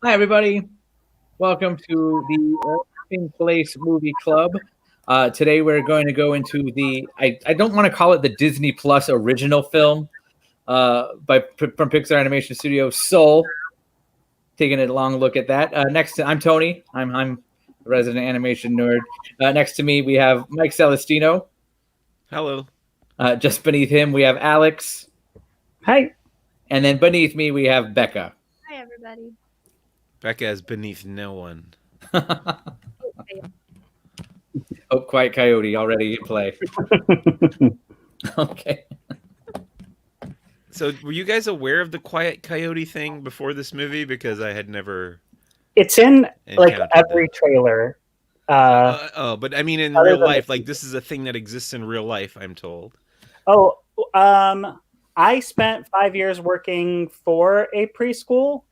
Hi, everybody. Welcome to the Laughing Place Movie Club. Today, we're going to go into I don't want to call it the Disney Plus original film from Pixar Animation Studio, Soul. Taking a long look at that. I'm Tony. I'm a resident animation nerd. Next to me, we have Mike Celestino. Hello. Just beneath him, we have Alex. Hi. And then beneath me, we have Becca. Hi, everybody. Becca is beneath no one. Oh, Quiet Coyote already in play. Okay. So, were you guys aware of the Quiet Coyote thing before this movie? Because I had never. It's in like encountered every trailer. But I mean, in other real than life, the- like this is a thing that exists in real life. I'm told. Oh, I spent 5 years working for a preschool.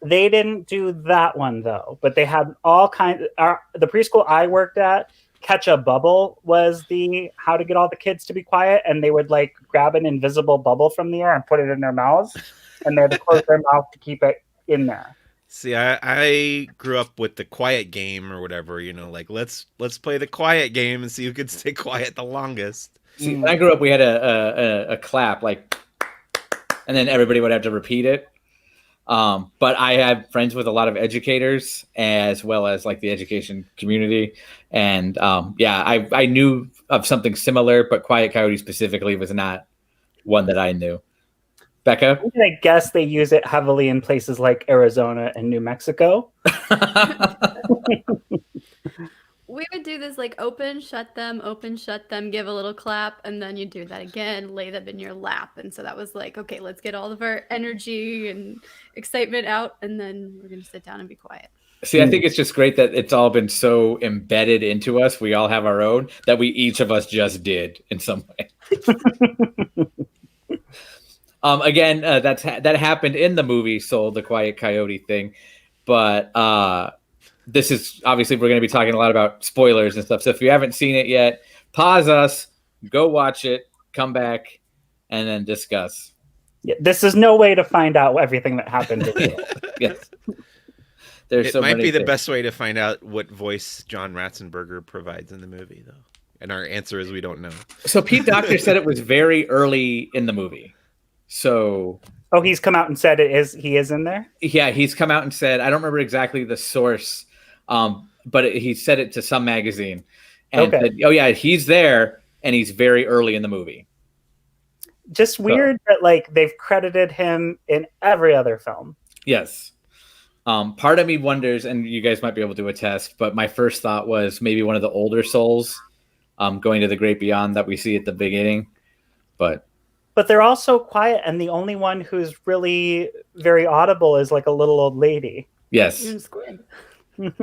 They didn't do that one though, but they had all kinds. The preschool I worked at, Catch a Bubble was the how to get all the kids to be quiet, and they would like grab an invisible bubble from the air and put it in their mouths, and they had to close their mouth to keep it in there. See, I grew up with the quiet game or whatever. You know, like let's play the quiet game and see who could stay quiet the longest. See, when I grew up, we had a clap, like, and then everybody would have to repeat it. But I have friends with a lot of educators as well as like the education community. And I knew of something similar, but Quiet Coyote specifically was not one that I knew. Becca? I guess they use it heavily in places like Arizona and New Mexico. We would do this like open, shut them, give a little clap, and then you do that again, lay them in your lap. And so that was like, okay, let's get all of our energy and excitement out, and then we're going to sit down and be quiet. See, I think it's just great that it's all been so embedded into us. We all have our own that we each of us just did in some way. Again, that happened in the movie Soul, the Quiet Coyote thing, but this is obviously we're going to be talking a lot about spoilers and stuff. So if you haven't seen it yet, pause us, go watch it, come back, and then discuss. Yeah, this is no way to find out everything that happened. Yes. There's It so might many be the things. best way to find out what voice John Ratzenberger provides in the movie, though. And our answer is we don't know. So Pete Docter said it was very early in the movie. So Oh, he's come out and said he is in there? yeah, he's come out and said, I don't remember exactly the source, but he said it to some magazine. And Okay. said, oh yeah, he's there and he's very early in the movie. Just weird that like they've credited him in every other film. Yes. Part of me wonders, and you guys might be able to attest, but my first thought was maybe one of the older souls going to the great beyond that we see at the beginning. But they're all so quiet, and the only one who's really very audible is like a little old lady. yes. Even Squid.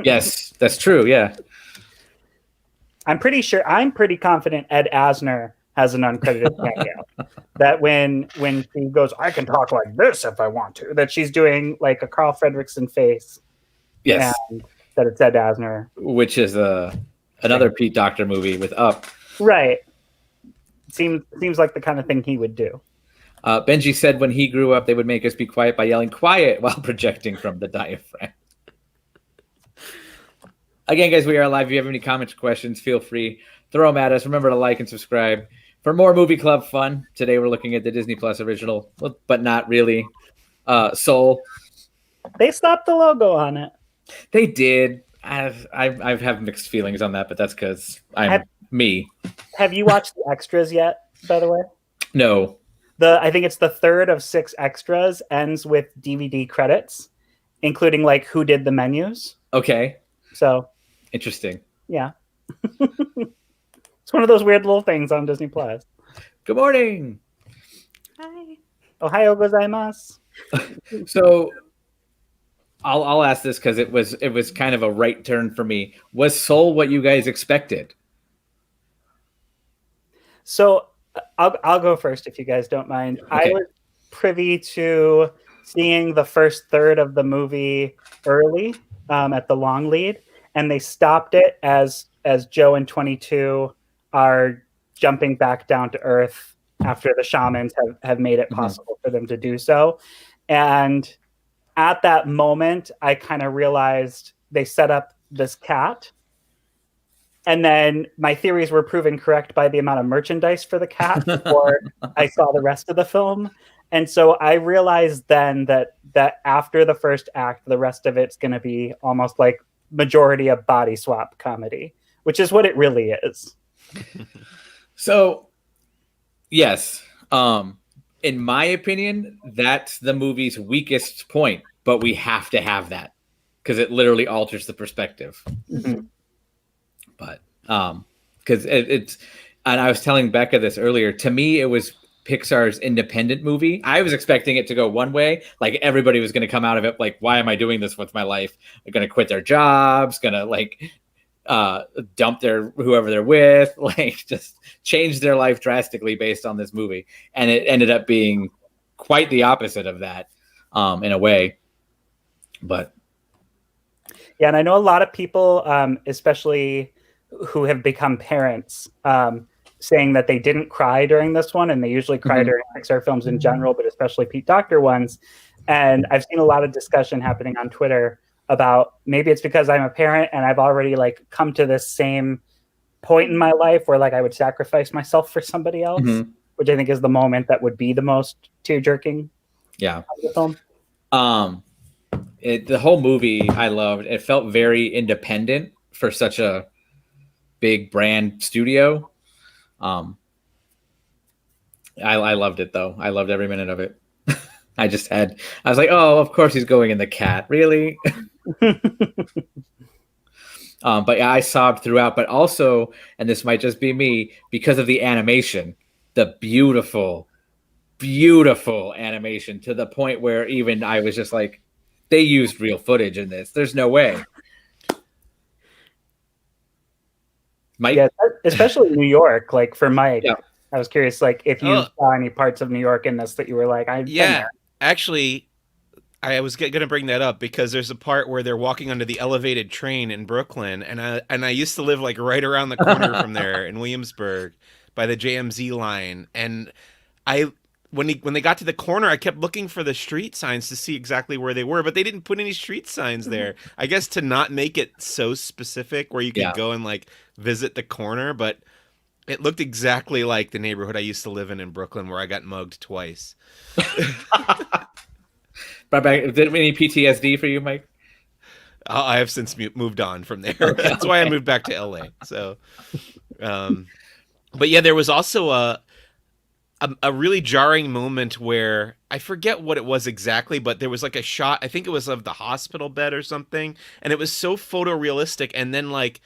Yes, that's true. Yeah. I'm pretty confident Ed Asner has an uncredited cameo. That when she goes, I can talk like this if I want to, that she's doing like a Carl Fredricksen face. Yes. And that it's Ed Asner. Which is another Pete Docter movie with Up. Right. Seems like the kind of thing he would do. Benji said when he grew up, they would make us be quiet by yelling quiet while projecting from the diaphragm. Again, guys, we are live. If you have any comments or questions, feel free. Throw them at us. Remember to like and subscribe. For more movie club fun, today we're looking at the Disney Plus original, but not really, Soul. They stopped the logo on it. They did. I have mixed feelings on that, but that's because I'm me. Have you watched the extras yet, by the way? No. I think it's the third of 6 extras ends with DVD credits, including like who did the menus. Okay. So Interesting. yeah. It's one of those weird little things on Disney Plus. Good morning. Hi. Ohio gozaimasu. So I'll ask this because it was kind of a right turn for me. Was Soul what you guys expected? So I'll go first if you guys don't mind. Okay. I was privy to seeing the first third of the movie early at the long lead, and they stopped it as Joe and 22 are jumping back down to earth after the shamans have made it possible for them to do so. And at that moment, I kind of realized they set up this cat. And then my theories were proven correct by the amount of merchandise for the cat before I saw the rest of the film. And so I realized then that after the first act, the rest of it's going to be almost like majority of body swap comedy, which is what it really is. So, yes, in my opinion, that's the movie's weakest point, but we have to have that because it literally alters the perspective. Mhm. But because it's, and I was telling Becca this earlier, to me, it was Pixar's independent movie. I was expecting it to go one way, like everybody was going to come out of it like, why am I doing this with my life? They're going to quit their jobs, going to like dump their whoever they're with, like just change their life drastically based on this movie. And it ended up being quite the opposite of that in a way. But yeah, and I know a lot of people, especially who have become parents, saying that they didn't cry during this one, and they usually cry during Pixar films in general, but especially Pete Docter ones. And I've seen a lot of discussion happening on Twitter about maybe it's because I'm a parent and I've already like come to this same point in my life where like I would sacrifice myself for somebody else, which I think is the moment that would be the most tear-jerking. Yeah. Of the film. The whole movie I loved. It felt very independent for such a big brand studio. I loved it though. I loved every minute of it. I was like, oh, of course he's going in the cat. Really? But yeah, I sobbed throughout, but also, and this might just be me, because of the animation, the beautiful, beautiful animation to the point where even I was just like, they used real footage in this. There's no way. Mike? Yeah, especially New York. Like for Mike, Yeah. I was curious, like if you saw any parts of New York in this that you were like, Actually, I was going to bring that up because there's a part where they're walking under the elevated train in Brooklyn, and I used to live like right around the corner from there in Williamsburg by the JMZ line, and when they got to the corner, I kept looking for the street signs to see exactly where they were, but they didn't put any street signs there. I guess to not make it so specific where you could go and like visit the corner, but it looked exactly like the neighborhood I used to live in Brooklyn where I got mugged twice. Did any PTSD for you, Mike? I have since moved on from there. That's why I moved back to LA. So, but yeah, there was also a really jarring moment where I forget what it was exactly, but there was like a shot, I think it was of the hospital bed or something, and it was so photorealistic, and then like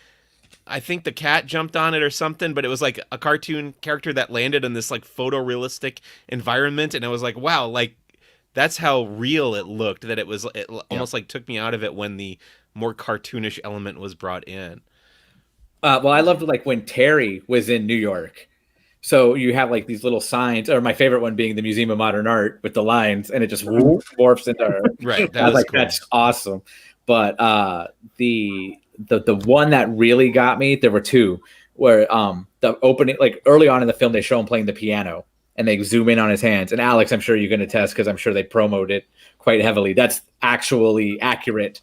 I think the cat jumped on it or something, but it was like a cartoon character that landed in this like photorealistic environment, and I was like, wow, like that's how real it looked, that it almost like took me out of it when the more cartoonish element was brought in. Well, I loved like when Terry was in New York. So you have like these little signs, or my favorite one being the Museum of Modern Art with the lines, and it just morphs into her. Right. I was like, cool. That's awesome. But the one that really got me, there were two, where the opening, like early on in the film, they show him playing the piano and they zoom in on his hands. And Alex, I'm sure you can attest because I'm sure they promoted it quite heavily. That's actually accurate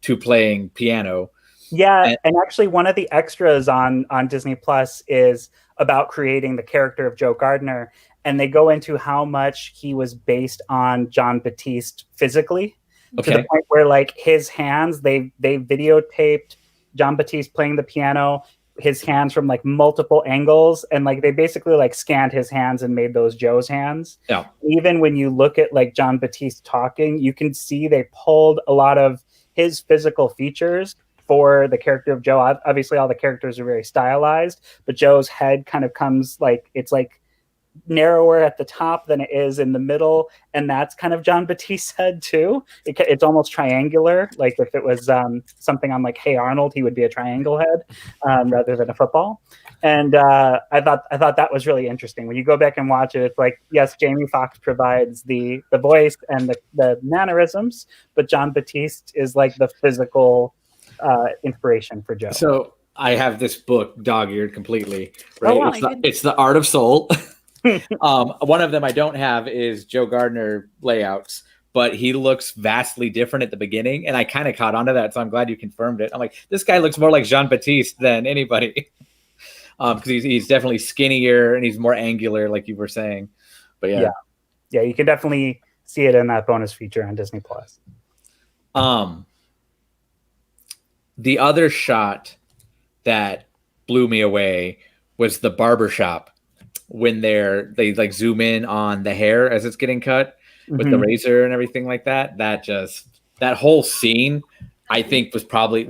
to playing piano. Yeah, and actually one of the extras on Disney Plus is about creating the character of Joe Gardner, and they go into how much he was based on Jon Batiste physically. To the point where like his hands, they videotaped Jon Batiste playing the piano, his hands from like multiple angles, and like they basically like scanned his hands and made those Joe's hands. Yeah. Even when you look at like Jon Batiste talking, you can see they pulled a lot of his physical features for the character of Joe. Obviously all the characters are very stylized, but Joe's head kind of comes like, it's like narrower at the top than it is in the middle, and that's kind of Jon Batiste's head too. It's almost triangular, like if it was something on like Hey Arnold, he would be a triangle head rather than a football. And I thought that was really interesting. When you go back and watch it, it's like, yes, Jamie Foxx provides the voice and the mannerisms, but Jon Batiste is like the physical inspiration for Joe. So I have this book dog-eared completely, right? Oh, wow. It's the Art of Soul. One of them I don't have is Joe Gardner layouts, but he looks vastly different at the beginning, and I kind of caught onto that, so I'm glad you confirmed it. I'm like, this guy looks more like Jean-Baptiste than anybody, because he's definitely skinnier and he's more angular, like you were saying. But yeah, you can definitely see it in that bonus feature on Disney Plus. The other shot that blew me away was the barbershop when they like zoom in on the hair as it's getting cut with the razor and everything like that. That whole scene, I think, was probably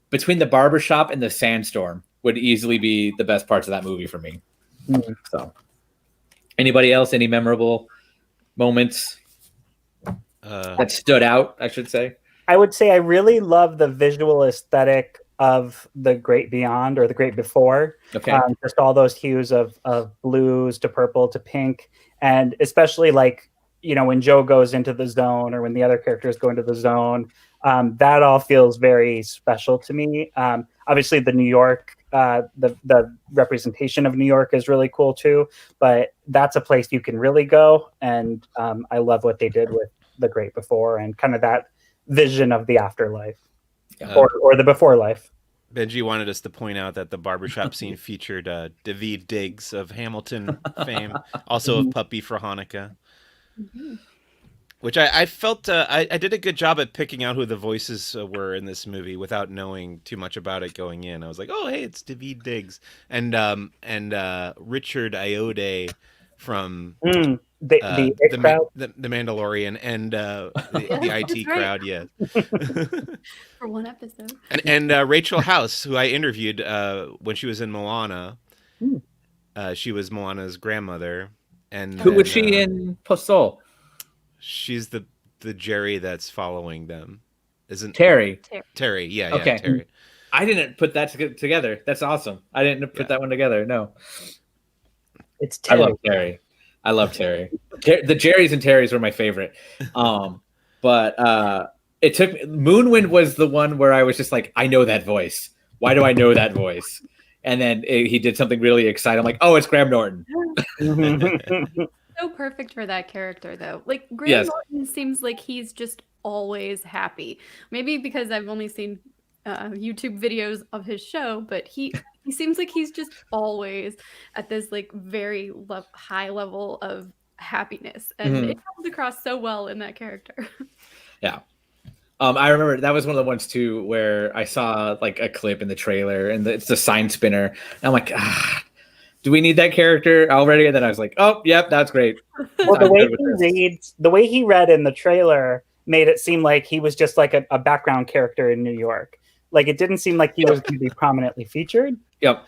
between the barbershop and the sandstorm would easily be the best parts of that movie for me. So, anybody else? Any memorable moments that stood out, I should say? I would say I really love the visual aesthetic of The Great Beyond or The Great Before. Okay. Just all those hues of blues to purple to pink. And especially like, when Joe goes into the zone or when the other characters go into the zone, that all feels very special to me. Obviously the New York, the representation of New York is really cool too, but that's a place you can really go. And I love what they did with The Great Before and kind of that vision of the afterlife or the before life. Benji wanted us to point out that the barbershop scene featured Daveed Diggs of Hamilton fame, also of Puppy for Hanukkah, which I felt I did a good job at picking out who the voices were in this movie without knowing too much about it going in. I was like, oh, hey, it's Daveed Diggs and Richard Ayoade from the Mandalorian and the IT crowd, yeah. For one episode. And Rachel House, who I interviewed when she was in Moana. She was Moana's grandmother. And who was she in Soul? She's the Jerry that's following them, isn't Terry? Terry, yeah, okay. Terry. I didn't put that together. That's awesome. I didn't put that one together. No, it's Terry. I love Terry. The Jerrys and Terrys were my favorite. But it took Moonwind was the one where I was just like, I know that voice. Why do I know that voice? And then he did something really exciting. I'm like, oh, it's Graham Norton. So perfect for that character, though. Like Graham Norton seems like he's just always happy. Maybe because I've only seen YouTube videos of his show, but he seems like he's just always at this like very high level of happiness, and it comes across so well in that character. Yeah. I remember that was one of the ones too where I saw like a clip in the trailer and it's the sign spinner. And I'm like, do we need that character already? And then I was like, oh, yep, that's great. Well, the way he read in the trailer made it seem like he was just like a background character in New York. Like it didn't seem like he was going to be prominently featured. Yep.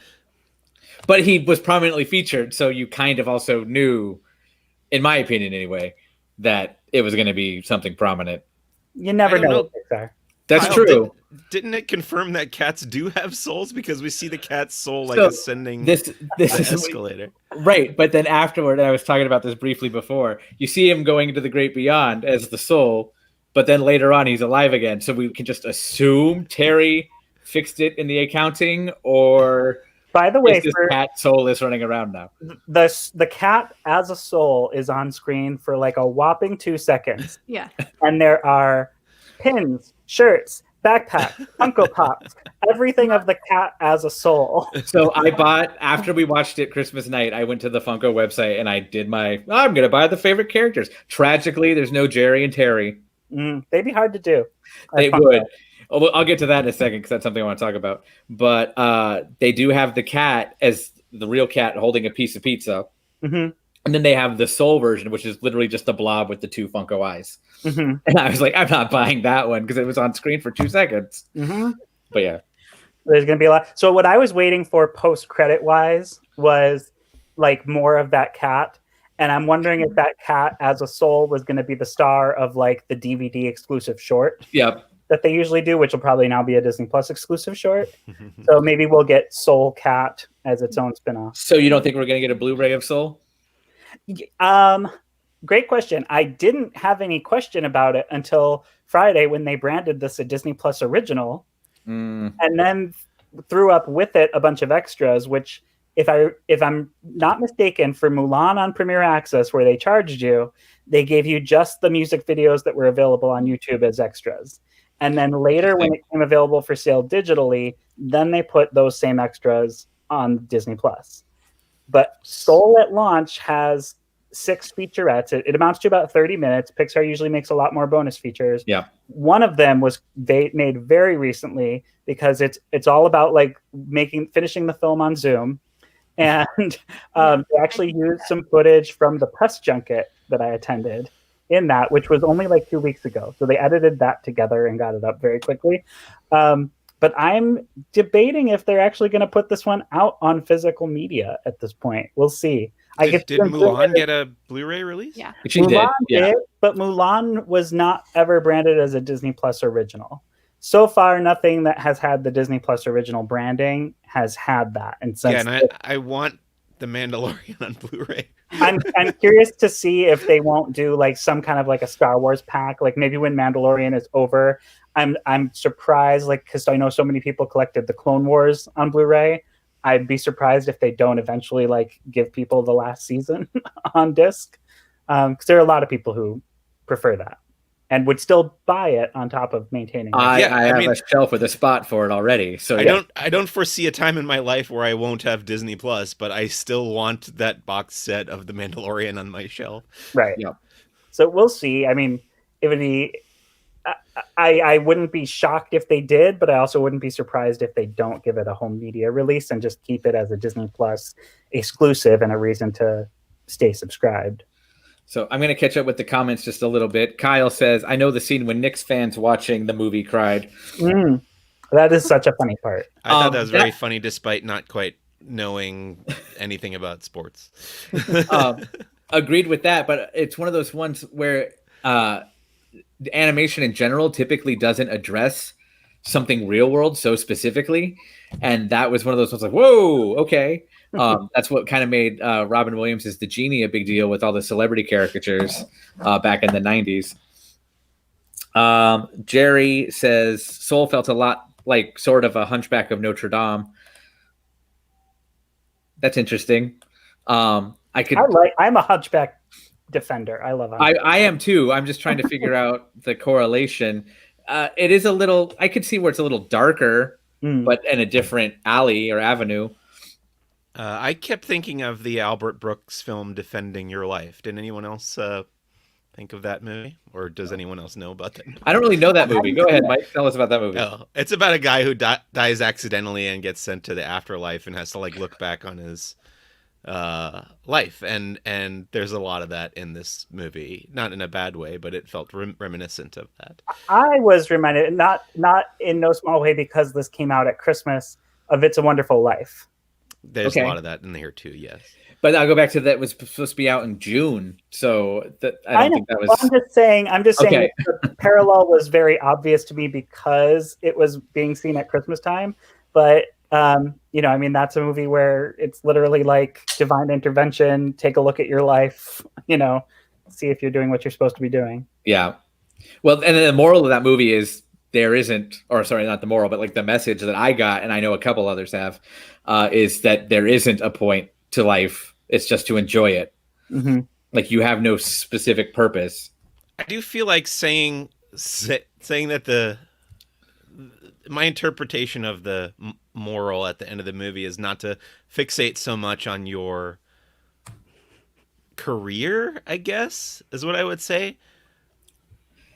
But he was prominently featured, so you kind of also knew, in my opinion anyway, that it was going to be something prominent. You never know. That's true. Didn't it confirm that cats do have souls? Because we see the cat's soul like ascending this the escalator. Right, but then afterward, and I was talking about this briefly before, you see him going into the great beyond as the soul, but then later on he's alive again. So we can just assume Terry fixed it in the accounting, or by the way, this cat soul is running around now. The cat as a soul is on screen for like a whopping 2 seconds. Yeah. And there are pins, shirts, backpacks, Funko Pops, everything of the cat as a soul. So I bought, after we watched it Christmas night, I went to the Funko website and I did I'm going to buy the favorite characters. Tragically, there's no Jerry and Terry. They'd be hard to do. They would. I'll get to that in a second because that's something I want to talk about. But they do have the cat as the real cat holding a piece of pizza. Mm-hmm. And then they have the soul version, which is literally just a blob with the 2 Funko eyes. Mm-hmm. And I was like, I'm not buying that one because it was on screen for 2 seconds. Mm-hmm. But yeah. There's going to be a lot. So what I was waiting for post-credit wise was like more of that cat. And I'm wondering if that cat as a soul was going to be the star of like the DVD exclusive short. Yep. That they usually do, which will probably now be a Disney Plus exclusive short. So maybe we'll get Soul Cat as its own spinoff. So you don't think we're going to get a Blu-ray of Soul? Great question. I didn't have any question about it until Friday when they branded this a Disney Plus original, and then threw up with it a bunch of extras, which if I'm not mistaken, for Mulan on Premier Access, where they charged you, they gave you just the music videos that were available on YouTube as extras. And then later, when it came available for sale digitally, then they put those same extras on Disney Plus. But Soul at launch has 6 featurettes. It amounts to about 30 minutes. Pixar usually makes a lot more bonus features. Yeah. One of them was made very recently because it's all about like finishing the film on Zoom. And they actually used some footage from the press junket that I attended in that, which was only like 2 weeks ago. So they edited that together and got it up very quickly. But I'm debating if they're actually going to put this one out on physical media at this point. We'll see. Did Mulan get a Blu-ray release? Yeah. She Mulan did. did, but Mulan was not ever branded as a Disney Plus original. So far, nothing that has had the Disney Plus original branding has had that. And since I want The Mandalorian on Blu-ray. I'm curious to see if they won't do like some kind of like a Star Wars pack, like maybe when Mandalorian is over. I'm surprised, like, because I know so many people collected the Clone Wars on Blu-ray. I'd be surprised if they don't eventually like give people the last season on disc, because there are a lot of people who prefer that and would still buy it on top of maintaining it. I have a shelf with a spot for it already. So I don't foresee a time in my life where I won't have Disney Plus, but I still want that box set of The Mandalorian on my shelf. Right. Yeah. So we'll see. I mean, it would be. I wouldn't be shocked if they did, but I also wouldn't be surprised if they don't give it a home media release and just keep it as a Disney Plus exclusive and a reason to stay subscribed. So I'm going to catch up with the comments just a little bit. Kyle says, I know the scene when Knicks fans watching the movie cried. That is such a funny part. I thought that was very funny, despite not quite knowing anything about sports. Agreed with that, but it's one of those ones where the animation in general typically doesn't address something real world so specifically. And that was one of those ones like, whoa, okay. That's what kind of made Robin Williams as the genie a big deal with all the celebrity caricatures back in the 90s. Jerry says Soul felt a lot like sort of a Hunchback of Notre Dame. That's interesting. I'm a Hunchback defender. I love Hunchback. I am too. I'm just trying to figure out the correlation. It is a little, I could see where it's a little darker, but in a different alley or avenue. I kept thinking of the Albert Brooks film Defending Your Life. Did anyone else think of that movie? Or does anyone else know about that movie? I don't really know that movie. Go ahead, Mike. Tell us about that movie. Oh, it's about a guy who dies accidentally and gets sent to the afterlife and has to like look back on his life. And there's a lot of that in this movie. Not in a bad way, but it felt reminiscent of that. I was reminded, not in no small way because this came out at Christmas, of It's a Wonderful Life. There's a lot of that in here too, yes. But I'll go back to that. It was supposed to be out in June, so I don't think that was. Well, I'm just saying the parallel was very obvious to me because it was being seen at Christmas time. But I mean, that's a movie where it's literally like divine intervention. Take a look at your life. See if you're doing what you're supposed to be doing. Yeah. Well, and then the moral of that movie is there isn't, or sorry, not the moral, but like the message that I got, and I know a couple others have, is that there isn't a point to life. It's just to enjoy it. Mm-hmm. Like you have no specific purpose. I do feel like saying that my interpretation of the moral at the end of the movie is not to fixate so much on your career, I guess, is what I would say.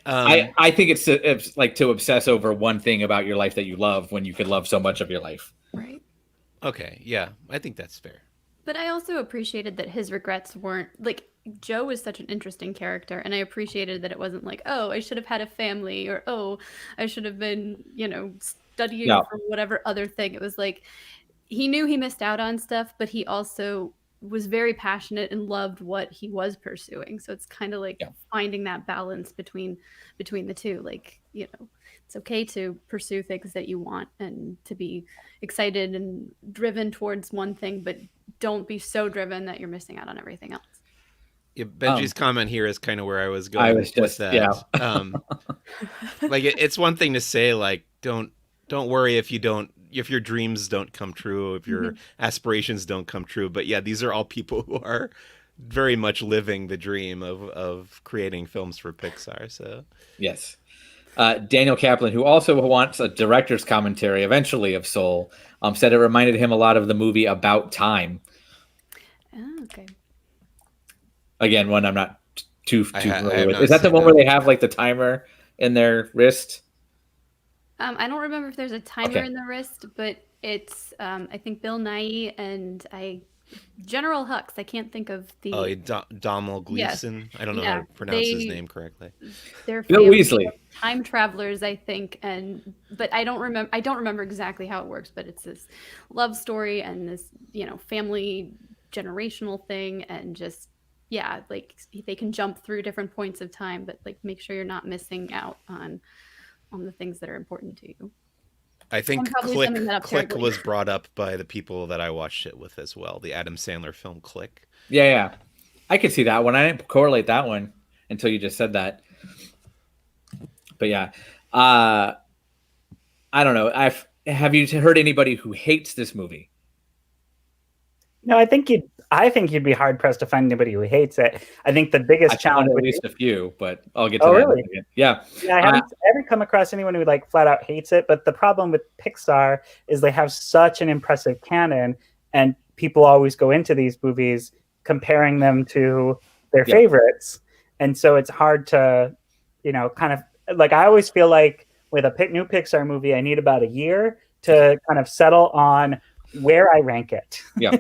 I think it's like to obsess over one thing about your life that you love when you could love so much of your life. Right. Okay. Yeah, I think that's fair. But I also appreciated that his regrets weren't like Joe was such an interesting character, and I appreciated that it wasn't like, oh, I should have had a family, or oh, I should have been, studying for whatever other thing. It was like he knew he missed out on stuff, but he also was very passionate and loved what he was pursuing. So it's kind of like finding that balance between the two. Like, it's okay to pursue things that you want and to be excited and driven towards one thing, but don't be so driven that you're missing out on everything else. Yeah, Benji's comment here is kind of where I was going with that. Yeah. Like it's one thing to say like don't worry if you don't your dreams don't come true, if your aspirations don't come true. But yeah, these are all people who are very much living the dream of creating films for Pixar. So Yes. Daniel Kaplan, who also wants a director's commentary eventually of Soul, said it reminded him a lot of the movie About Time. Oh, okay. Again, one I'm not too I familiar have with. not Is that the seen one that. where they have like the timer in their wrist? I don't remember if there's a timer Okay. in the wrist, but it's I think Bill Nighy and General Hux. I can't think of the. oh, Domhnall Yes. Gleeson. I don't know how Yeah, to pronounce his they- name correctly. They're Bill family Weasley. of time travelers, I think, but I don't remember exactly how it works. But it's this love story and this family generational thing, and just like they can jump through different points of time, but like make sure you're not missing out on the things that are important to you. I think I'm probably Click summing that up Click terribly. was brought up by the people that I watched it with as well. The Adam Sandler film Click. Yeah. I could see that one. I didn't correlate that one until you just said that. But yeah. I don't know. Have you heard anybody who hates this movie? No, I think you'd be hard pressed to find anybody who hates it. I think the biggest I challenge found at would least a few, but I'll get to Oh, that in a really? second. Yeah. Yeah, I haven't come across anyone who like flat out hates it. But the problem with Pixar is they have such an impressive canon, and people always go into these movies comparing them to their Yeah. favorites, and so it's hard to, kind of like I always feel like with a new Pixar movie, I need about a year to kind of settle on where I rank it. Yeah.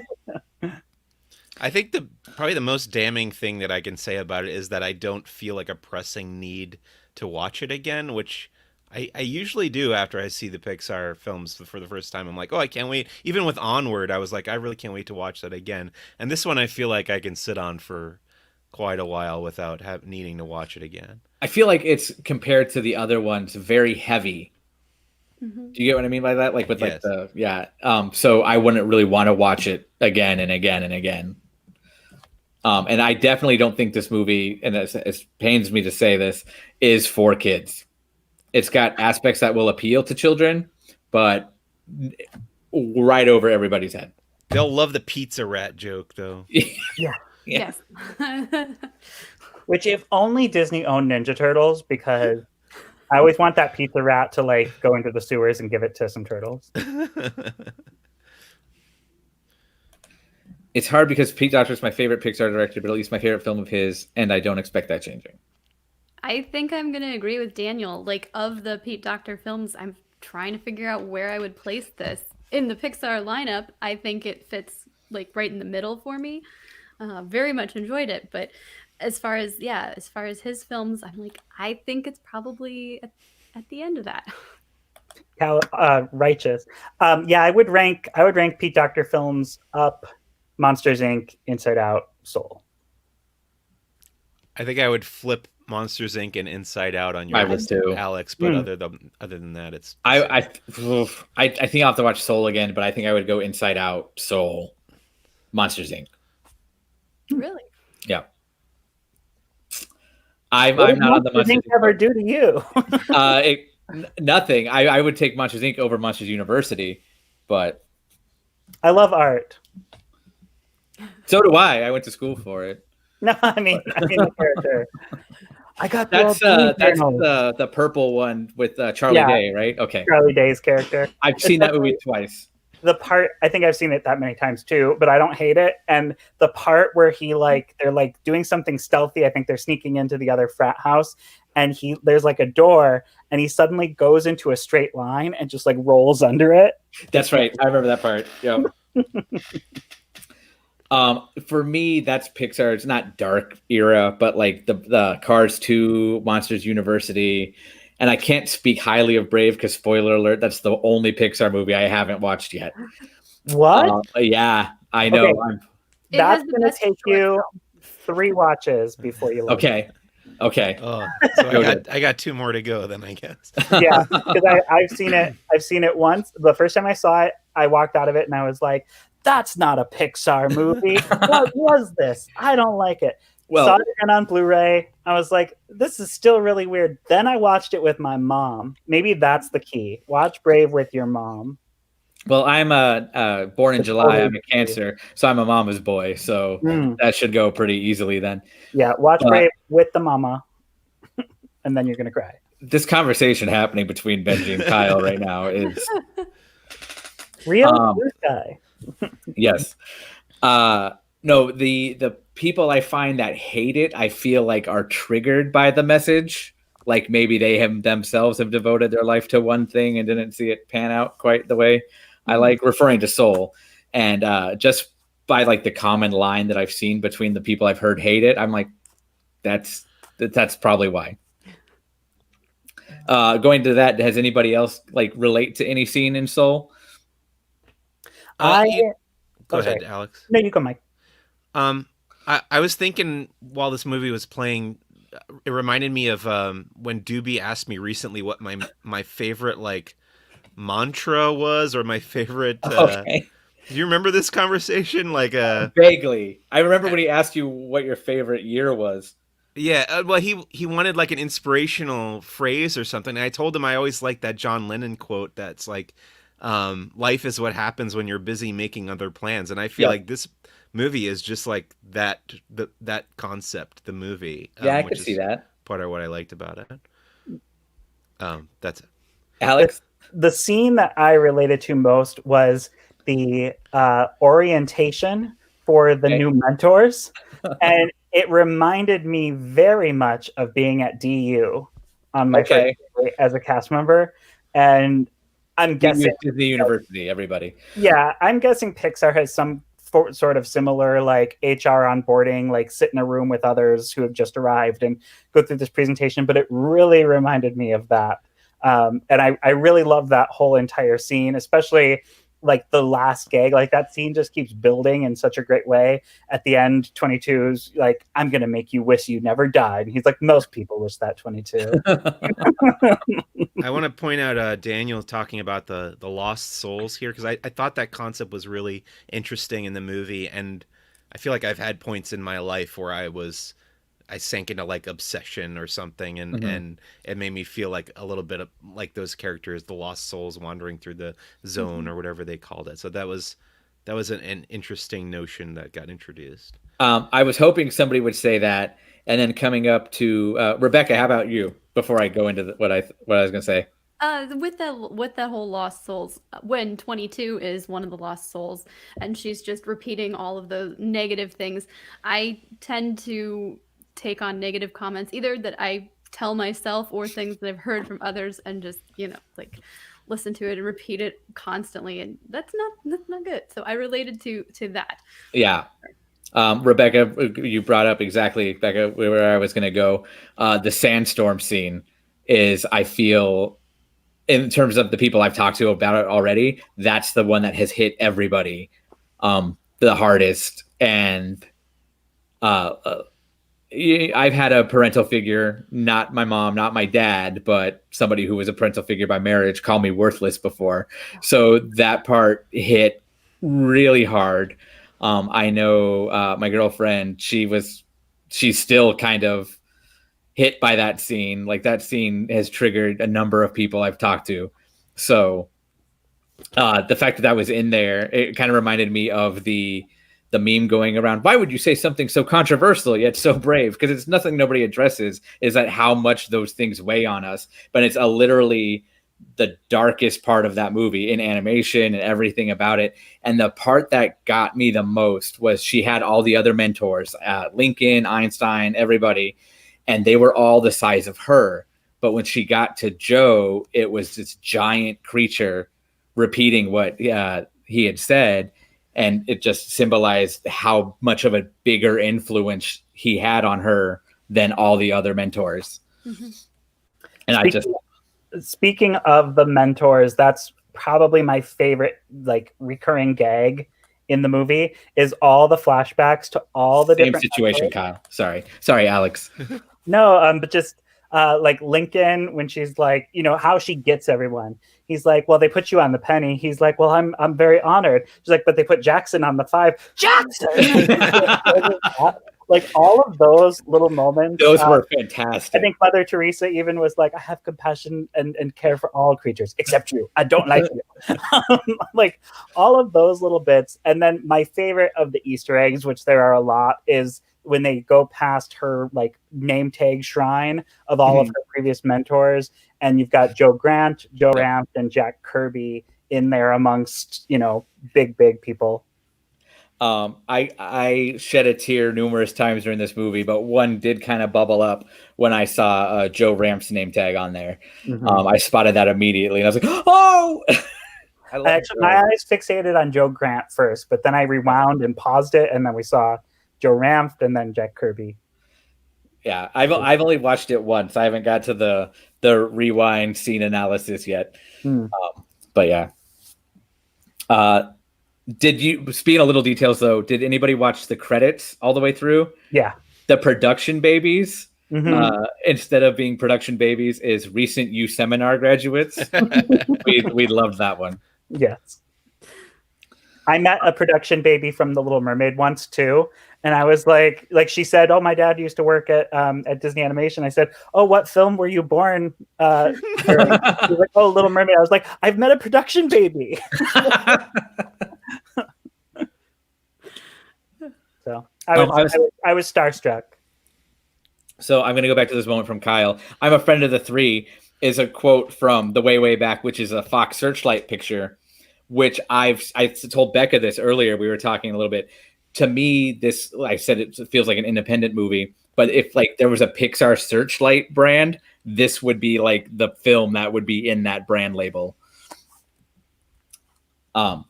I think probably the most damning thing that I can say about it is that I don't feel like a pressing need to watch it again, which I usually do after I see the Pixar films for the first time. I'm like, oh, I can't wait. Even with Onward, I was like, I really can't wait to watch that again. And this one, I feel like I can sit on for quite a while without needing to watch it again. I feel like it's compared to the other ones very heavy. Mhm. Do you get what I mean by that? Like with Yes. so I wouldn't really want to watch it again and again and again. And I definitely don't think this movie, and it pains me to say this, is for kids. It's got aspects that will appeal to children, but right over everybody's head. They'll love the pizza rat joke, though. Yeah. Yes. Which if only Disney owned Ninja Turtles, because I always want that pizza rat to like go into the sewers and give it to some turtles. It's hard because Pete Docter is my favorite Pixar director, but at least my favorite film of his, and I don't expect that changing. I think I'm gonna agree with Daniel. Like of the Pete Docter films, I'm trying to figure out where I would place this in the Pixar lineup. I think it fits like right in the middle for me. Very much enjoyed it, but as far as his films, I'm like, I think it's probably at the end of that. Righteous. I would rank Pete Docter films up Monsters Inc., Inside Out, Soul. I think I would flip Monsters Inc. and Inside Out on your I would list, too. Alex. But Hmm. other than that, it's I think I'll have to watch Soul again, but I think I would go Inside Out, Soul, Monsters Inc. Really? Yeah. I'm What did not on the Monsters Monsters Inc. ever do to you? nothing. I would take Monsters Inc. over Monsters University, but I love art. so do I. I went to school for it. No, I mean the character. I got That's the the purple one with Charlie Yeah. Day, right? Okay. Charlie Day's character. I've seen that movie twice. The part, I think I've seen it that many times too, but I don't hate it. And the part where they're like doing something stealthy, I think they're sneaking into the other frat house, and there's like a door, and he suddenly goes into a straight line and just like rolls under it. That's right. I remember that part. Yep. For me, that's Pixar. It's not dark era, but like the Cars 2, Monsters University, and I can't speak highly of Brave because spoiler alert, that's the only Pixar movie I haven't watched yet. What? Yeah, I know. Okay. It That's has the going to best take short you film. 3 watches before you leave. Okay. oh, so Go ahead. I got 2 more to go then, I guess. Yeah, because I've seen it once. The first time I saw it, I walked out of it and I was like, that's not a Pixar movie. What was this? I don't like it. Well, Saw it again on Blu-ray. I was like, this is still really weird. Then I watched it with my mom. Maybe that's the key. Watch Brave with your mom. Well, I'm born in It's July. I'm totally a Cancer, so I'm a mama's boy. So Mm. that should go pretty easily then. Yeah, watch But- Brave with the mama, and then you're gonna cry. This conversation happening between Benji and Kyle right now is Real Um, blue guy. yes. No, the people I find that hate it, I feel like are triggered by the message. Like maybe they themselves have devoted their life to one thing and didn't see it pan out quite the way I like, referring to Soul. And just by like the common line that I've seen between the people I've heard hate it, I'm like, that's probably why. Going to that, has anybody else like relate to any scene in Soul? I Go Oh, ahead, sorry. Alex. No, you go, Mike. I was thinking while this movie was playing, it reminded me of when Doobie asked me recently what my favorite like mantra was, or my favorite. Okay. Do you remember this conversation? Like Vaguely. I remember when he asked you what your favorite year was. yeah, well he wanted like an inspirational phrase or something. And I told him I always like that John Lennon quote that's like, life is what happens when you're busy making other plans. And I feel Yeah. like this movie is just like that concept, the movie. Yeah, I which could see is that. part of what I liked about it. That's it. Alex? The scene that I related to most was the orientation for the Okay. new mentors, and it reminded me very much of being at DU on my Okay. first day as a cast member. And I'm guessing, Disney University, everybody. yeah, I'm guessing Pixar has some sort of similar like HR onboarding, like sit in a room with others who have just arrived and go through this presentation. But it really reminded me of that. And I really love that whole entire scene, especially like the last gag. Like that scene just keeps building in such a great way. At the end, 22's like, I'm going to make you wish you never died. And he's like, most people wish that, 22. I want to point out Daniel talking about the lost souls here, because I thought that concept was really interesting in the movie, and I feel like I've had points in my life where I sank into like obsession or something, and Mhm. and it made me feel like a little bit of like those characters, the lost souls wandering through the zone or whatever they called it. So that was an interesting notion that got introduced. I was hoping somebody would say that, and then coming up to Rebecca. How about you? Before I go into what I was going to say. With that whole lost souls, when 22 is one of the lost souls, and she's just repeating all of those negative things, I tend to take on negative comments, either that I tell myself or things that I've heard from others, and just like listen to it and repeat it constantly, and that's not good. So I related to that. Yeah. Rebecca, you brought up exactly, Becca, where I was going to go. The sandstorm scene is, I feel, in terms of the people I've talked to about it already, that's the one that has hit everybody the hardest. And I've had a parental figure, not my mom, not my dad, but somebody who was a parental figure by marriage, call me worthless before. So that part hit really hard. I know my girlfriend, she's still kind of hit by that scene. Like that scene has triggered a number of people I've talked to. So the fact that was in there, it kind of reminded me of the meme going around. Why would you say something so controversial yet so brave? Because it's nothing nobody addresses, is that how much those things weigh on us. But it's literally the darkest part of that movie in animation and everything about it. And the part that got me the most was she had all the other mentors, Lincoln, Einstein, everybody, and they were all the size of her. But when she got to Joe, it was this giant creature repeating what he had said. And it just symbolized how much of a bigger influence he had on her than all the other mentors. Mm-hmm. And Speaking of the mentors, that's probably my favorite like recurring gag in the movie, is all the flashbacks to all the same different situation, mentors. Kyle. Sorry, Alex. No, but just like Lincoln, when she's like, how she gets everyone. He's like, well, they put you on the penny. He's like, well, I'm very honored. She's like, but they put Jackson on the 5. Jackson! like all of those little moments. Those were I fantastic. think Mother Teresa even was like, I have compassion and care for all creatures except you. I don't like you. Like all of those little bits. And then my favorite of the Easter eggs, which there are a lot, is when they go past her like name tag shrine of all of her previous mentors. And you've got Joe Grant, Joe Ranft, and Jack Kirby in there amongst, big people. I shed a tear numerous times during this movie, but one did kind of bubble up when I saw Joe Ranft's name tag on there. I spotted that immediately, and I was like, "Oh!" Actually, my eyes fixated on Joe Grant first, but then I rewound and paused it, and then we saw Joe Ranft and then Jack Kirby. Yeah, I've only watched it once. I haven't got to the rewind scene analysis yet. But yeah. Did you, speaking of little details though, did anybody watch the credits all the way through? Yeah. The production babies, instead of being production babies, is recent U seminar graduates. we loved that one. Yes. I met a production baby from The Little Mermaid once too. And I was like she said, "Oh, my dad used to work at Disney Animation." I said, "Oh, what film were you born during?" She was like, "Oh, Little Mermaid." I was like, "I've met a production baby." So I was starstruck. So I'm going to go back to this moment from Kyle. "I'm a friend of the three" is a quote from The Way Back, which is a Fox Searchlight picture, which I told Becca this earlier. We were talking a little bit. To me, this, like I said, it feels like an independent movie. But if like there was a Pixar Searchlight brand, this would be like the film that would be in that brand label. But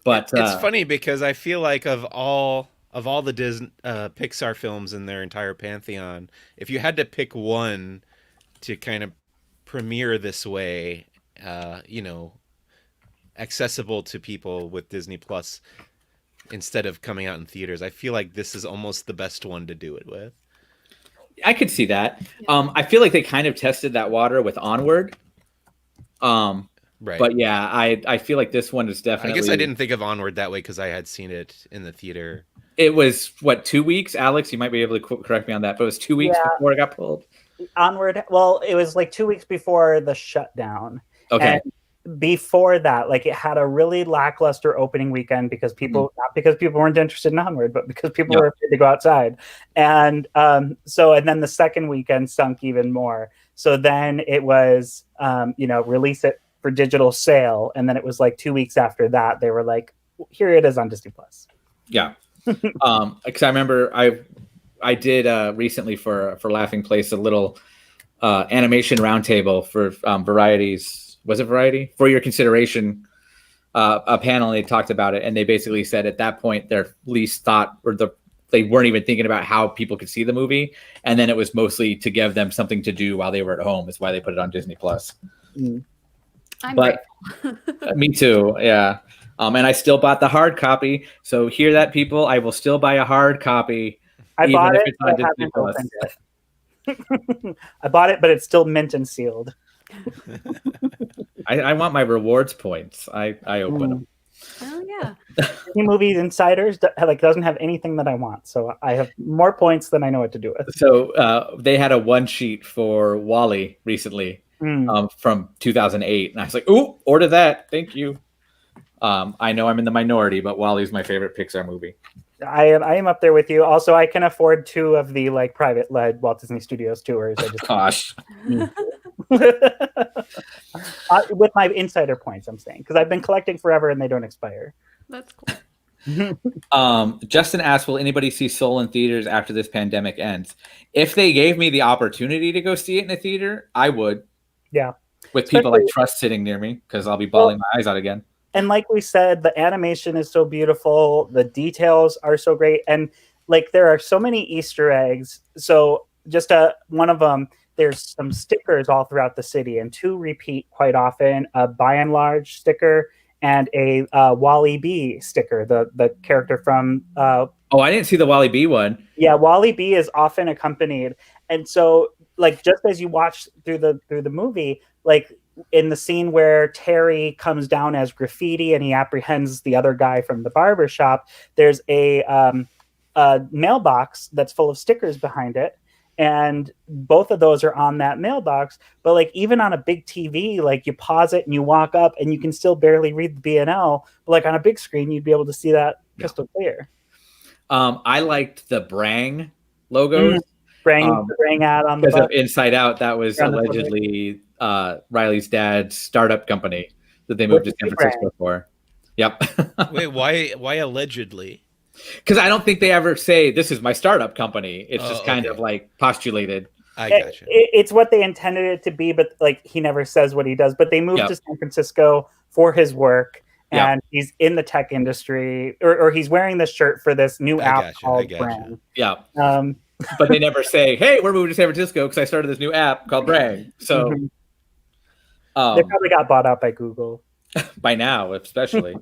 it's funny because I feel like of all the Disney Pixar films in their entire pantheon, if you had to pick one to kind of premiere this way, accessible to people with Disney Plus instead of coming out in theaters, I feel like this is almost the best one to do it with. I could see that. I feel like they kind of tested that water with Onward. Right. But yeah, I feel like this one is definitely. I guess I didn't think of Onward that way because I had seen it in the theater. It was 2 weeks, Alex? You might be able to correct me on that, but it was 2 weeks before it got pulled. Onward. Well, it was like 2 weeks before the shutdown. Okay. And before that, like it had a really lackluster opening weekend because people, not because people weren't interested in Onward, but because people were afraid to go outside. And and then the second weekend sunk even more. So then it was, release it for digital sale. And then it was like 2 weeks after that, they were like, here it is on Disney Plus. Yeah. Because I remember I did recently for Laughing Place a little animation roundtable for Variety's. Was it Variety? For Your Consideration, a panel, and they talked about it, and they basically said at that point their least thought, or they weren't even thinking about how people could see the movie, and then it was mostly to give them something to do while they were at home. Is why they put it on Disney Plus. I'm but me too, yeah. And I still bought the hard copy. So hear that, people? I will still buy a hard copy. I bought it, but I haven't opened it. I bought it, but it's still mint and sealed. I want my rewards points. I open them. Oh yeah. Disney Movie Insiders doesn't have anything that I want, so I have more points than I know what to do with. So they had a one sheet for WALL-E recently from 2008, and I was like, "Ooh, order that! Thank you." I know I'm in the minority, but WALL-E's my favorite Pixar movie. I am up there with you. Also, I can afford 2 of the private led Walt Disney Studios tours. Gosh. With my insider points, I'm saying, because I've been collecting forever and they don't expire. That's cool. Justin asked, will anybody see Soul in theaters after this pandemic ends? If they gave me the opportunity to go see it in a theater, I would. Yeah. With people I trust sitting near me, because I'll be bawling my eyes out again. And like we said, the animation is so beautiful. The details are so great. And there are so many Easter eggs. So just one of them, there's some stickers all throughout the city, and 2 repeat quite often, a By and Large sticker and a Wally B sticker, the character from... I didn't see the Wally B one. Yeah, Wally B is often accompanied. And so, just as you watch through the movie, in the scene where Terry comes down as graffiti and he apprehends the other guy from the barber shop, there's a a mailbox that's full of stickers behind it, and both of those are on that mailbox. But like even on a big TV, like you pause it and you walk up and you can still barely read the B&L, but like on a big screen you'd be able to see that crystal clear. I liked the Brang logos. Brang ad on the Because of bus. Inside Out, that was On the allegedly Riley's dad's startup company that they moved to San Francisco for. Yep. Wait, why allegedly? Because I don't think they ever say this is my startup company. It's Oh, just kind okay. of like postulated. I gotcha. It's what they intended it to be, but like he never says what he does. But they moved Yep. to San Francisco for his work, Yep. and he's in the tech industry, or he's wearing this shirt for this new I app gotcha, I called gotcha. Brang. Yeah. But But they never say, hey, we're moving to San Francisco because I started this new app called Brang. So they probably got bought out by Google. by now, especially.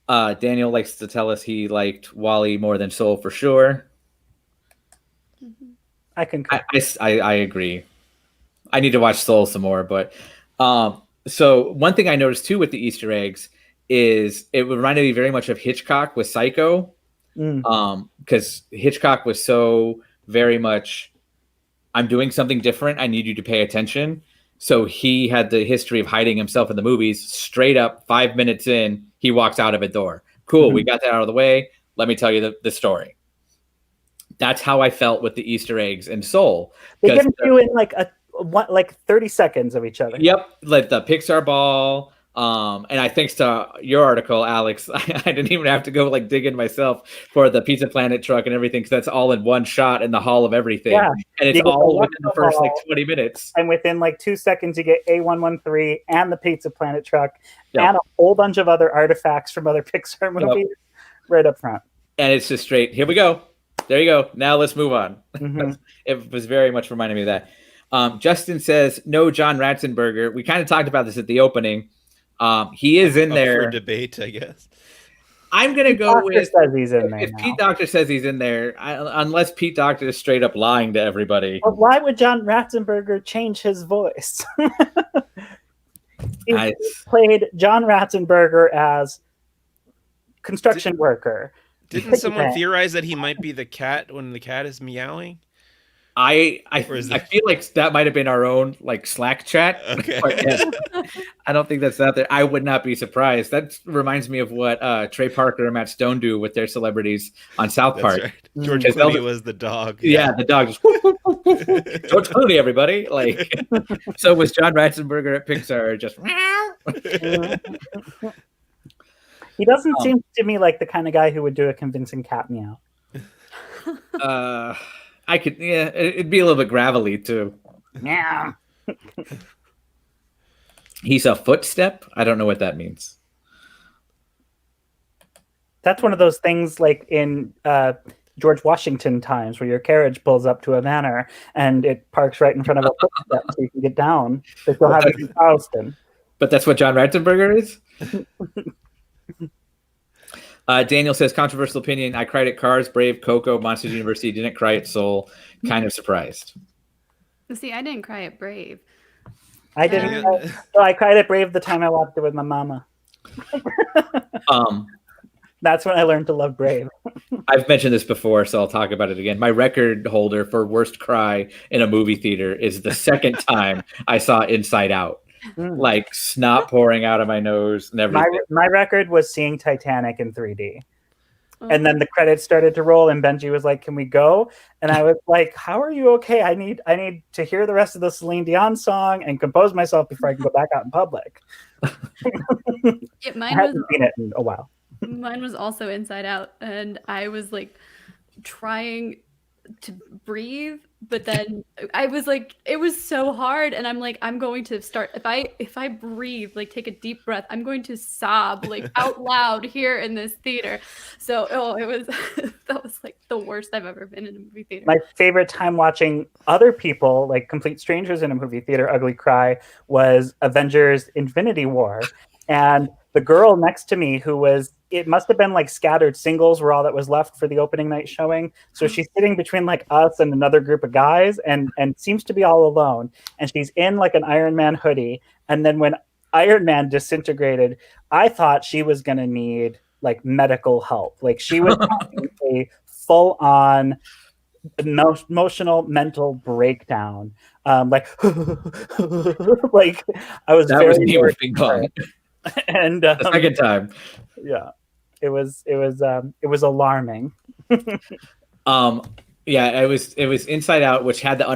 Daniel likes to tell us he liked Wall-E more than Soul for sure. I concur. I agree. I need to watch Soul some more, but so one thing I noticed too with the Easter eggs is it reminded me very much of Hitchcock with Psycho, because Hitchcock was so very much, I'm doing something different. I need you to pay attention. So he had the history of hiding himself in the movies. Straight up, 5 minutes in, he walks out of a door. Cool, we got that out of the way. Let me tell you the story. That's how I felt with the Easter eggs in Soul. They give you in like 30 seconds of each other. Yep, like the Pixar ball. And I thanks to your article, Alex, I didn't even have to go like dig in myself for the Pizza Planet truck and everything, because that's all in one shot in the hall of everything. Yeah. And it's You get all the within the first like hall, 20 minutes. And within like 2 seconds, you get A113 and the Pizza Planet truck Yep. and a whole bunch of other artifacts from other Pixar movies right up front. And it's just straight, here we go. There you go. Now let's move on. Mhm. It was very much reminding me of that. Justin says, no John Ratzenberger. We kind of talked about this at the opening. He is in Up there. for debate, I guess. I'm going to go Doctor with, says he's in there if now. Pete Docter says he's in there, unless Pete Docter is straight up lying to everybody. But why would John Ratzenberger change his voice? He played John Ratzenberger as construction worker. Didn't someone theorize that he might be the cat when the cat is meowing? I Or is I that- feel like that might have been our own like Slack chat. Okay. But, yeah, I don't think that's out there. I would not be surprised. That reminds me of what Trey Parker and Matt Stone do with their celebrities on South That's Park. right. George Because Clooney they'll- was the dog. Yeah, the dog just George Clooney, everybody. Like, so was John Ratzenberger at Pixar just He doesn't seem to me like the kind of guy who would do a convincing cat meow. I could, yeah, it'd be a little bit gravelly too. Meow. He's a footstep. I don't know what that means. That's one of those things like in George Washington times where your carriage pulls up to a manor and it parks right in front of a footstep so you can get down. They still have it in Charleston. But that's what John Ratzenberger is? Daniel says, controversial opinion. I cried at Cars, Brave, Coco, Monsters University. Didn't cry at Soul. Kind of surprised. See, I didn't cry at Brave. I didn't. Yeah. So I cried at Brave the time I watched it with my mama. That's when I learned to love Brave. I've mentioned this before, so I'll talk about it again. My record holder for worst cry in a movie theater is the second time I saw Inside Out. Like snot pouring out of my nose and everything. My record was seeing Titanic in 3D. And then the credits started to roll, and Benji was like, "Can we go?" And I was like, "How are you okay? I need to hear the rest of the Celine Dion song and compose myself before I can go back out in public." Yeah, I haven't seen it in a while. Mine was also Inside Out, and I was like trying to breathe, but then I was like, it was so hard, and I'm like, I'm going to start if I breathe, like take a deep breath, I'm going to sob like out loud here in this theater. So it was that was like the worst I've ever been in a movie theater. My favorite time watching other people, like complete strangers in a movie theater, ugly cry was Avengers Infinity War. And the girl next to me it must have been like scattered singles were all that was left for the opening night showing. So she's sitting between like us and another group of guys and seems to be all alone. And she's in like an Iron Man hoodie. And then when Iron Man disintegrated, I thought she was going to need like medical help. Like she was having a full on emotional mental breakdown. Like like I was That very was me worried with Ping for her. Pong. And The second time. yeah, it was alarming. Yeah, it was Inside Out, which had the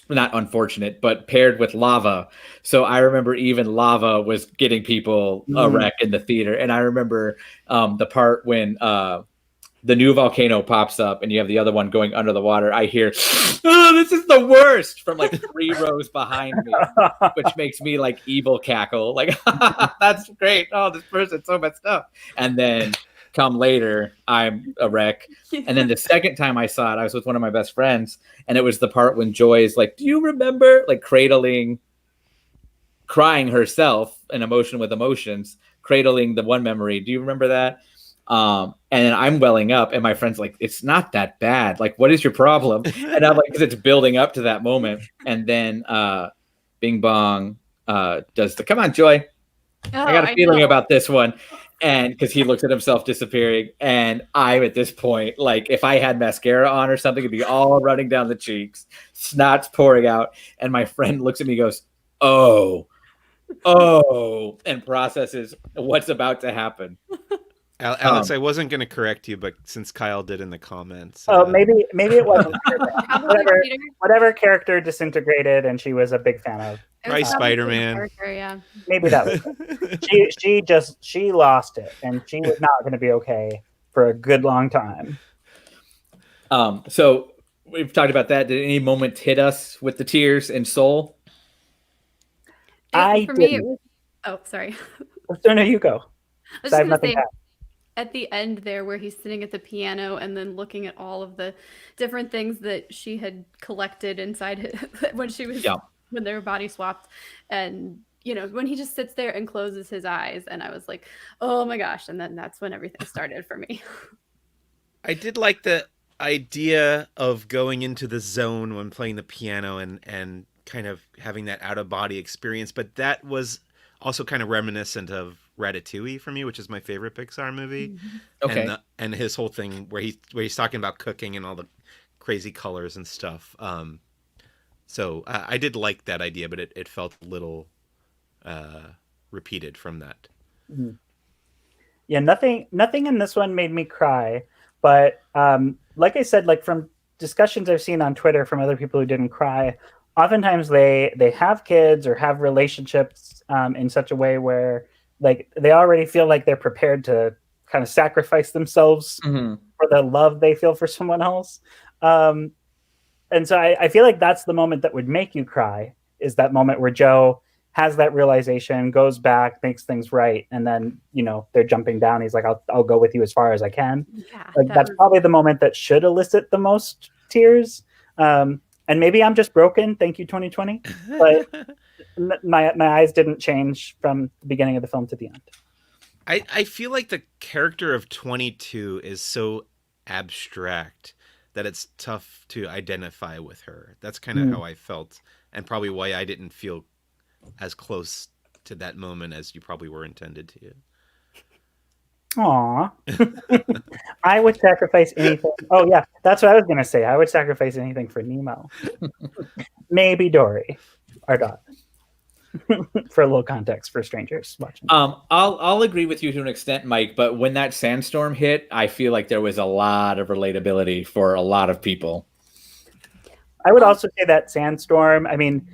not unfortunate, but paired with Lava. So I remember even Lava was getting people a wreck in the theater. And I remember the part when the new volcano pops up and you have the other one going under the water. I hear, oh, this is the worst from like 3 rows behind me, which makes me like evil cackle. Like, that's great. Oh, this person's so messed up. And then come later, I'm a wreck. And then the second time I saw it, I was with one of my best friends, and it was the part when Joy's like, do you remember, like, crying herself, an emotion with emotions, cradling the one memory. Do you remember that? And then I'm welling up, and my friend's like, it's not that bad. Like, what is your problem? And I'm like, because it's building up to that moment. And then Bing Bong does the, come on, Joy. I got a feeling about this one. And because he looks at himself disappearing, and I'm at this point, like, if I had mascara on or something, it'd be all running down the cheeks, snot's pouring out. And my friend looks at me and goes, oh, and processes what's about to happen. Alex, I wasn't going to correct you, but since Kyle did in the comments. Maybe it wasn't. Probably whatever character disintegrated, and she was a big fan of. Probably Spider-Man. Yeah. Maybe that was it. She lost it, and she was not going to be okay for a good long time. So we've talked about that. Did any moment hit us with the tears in Soul? For me, it was, oh, sorry. No, you go. I was just going to say, at the end there where he's sitting at the piano and then looking at all of the different things that she had collected inside when she was when their body swapped, and when he just sits there and closes his eyes, and I was like, oh my gosh. And then that's when everything started for me. I did like the idea of going into the zone when playing the piano and kind of having that out of body experience, but that was also kind of reminiscent of Ratatouille for me, which is my favorite Pixar movie. Mm-hmm. Okay. And his whole thing where he's talking about cooking and all the crazy colors and stuff. So I did like that idea, but it felt a little repeated from that. Yeah, nothing in this one made me cry, but like I said, like from discussions I've seen on Twitter from other people who didn't cry, oftentimes they have kids or have relationships in such a way where like they already feel like they're prepared to kind of sacrifice themselves for the love they feel for someone else. And so I feel like that's the moment that would make you cry, is that moment where Joe has that realization, goes back, makes things right, and then they're jumping down. He's like, I'll go with you as far as I can. Yeah, like that's probably the moment that should elicit the most tears. And maybe I'm just broken. Thank you, 2020. But my eyes didn't change from the beginning of the film to the end. I feel like the character of 22 is so abstract that it's tough to identify with her. That's kind of how I felt, and probably why I didn't feel as close to that moment as you probably were intended to. Aw. I would sacrifice anything. Oh, yeah, that's what I was going to say. I would sacrifice anything for Nemo. Maybe Dory, our dog. For a little context for strangers watching. I'll agree with you to an extent, Mike, but when that sandstorm hit, I feel like there was a lot of relatability for a lot of people. I would also say that sandstorm, I mean,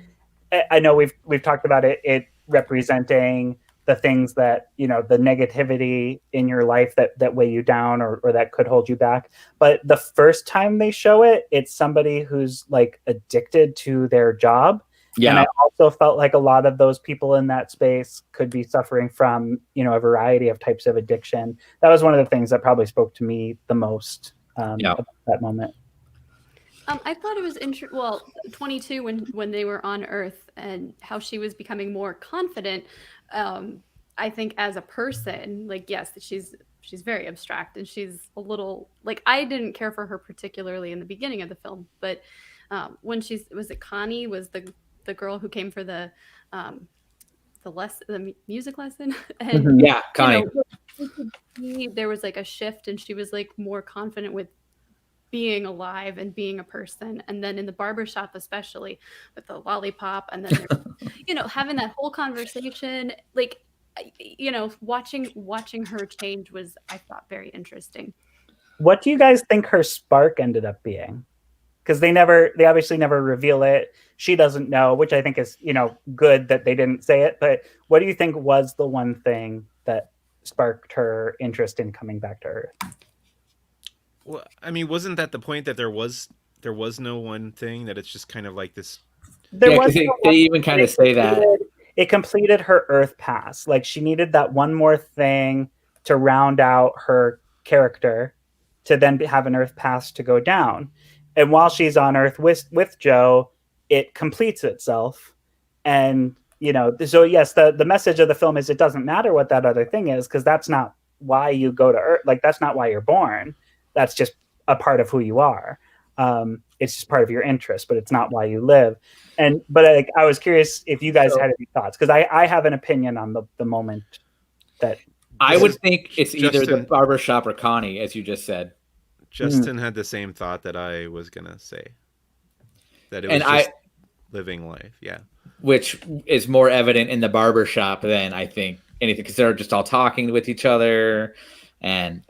I know we've talked about it representing the things that, the negativity in your life that weigh you down or that could hold you back. But the first time they show it, it's somebody who's like addicted to their job. Yeah. And I also felt like a lot of those people in that space could be suffering from, a variety of types of addiction. That was one of the things that probably spoke to me the most about that moment. I thought it was interesting. Well, 22 when they were on Earth and how she was becoming more confident. I think as a person, like, yes, she's very abstract and she's a little like, I didn't care for her particularly in the beginning of the film, but when Connie was the girl who came for the music lesson, and Connie. there was like a shift and she was like more confident with being alive and being a person. And then in the barbershop, especially with the lollipop, and then having that whole conversation, like watching her change was, I thought, very interesting. What do you guys think her spark ended up being? Because they obviously never reveal it. She doesn't know, which I think is, good that they didn't say it. But what do you think was the one thing that sparked her interest in coming back to Earth? Well, I mean, wasn't that the point, that there was no one thing, that it's just kind of like this? There Yeah, was 'cause they even kind of say that. It completed her Earth pass. Like, she needed that one more thing to round out her character, to then have an Earth pass to go down. And while she's on Earth with Joe, it completes itself. And so yes, the message of the film is, it doesn't matter what that other thing is, because that's not why you go to Earth. Like, that's not why you're born. That's just a part of who you are. It's just part of your interest, but it's not why you live. But I was curious if you guys had any thoughts, because I have an opinion on the moment that I would think it's either the Justin. barbershop or Connie, as you just said. Justin had the same thought that I was gonna say. That it was And just living life. Yeah. which is more evident in the barbershop than I think anything, because they're just all talking with each other and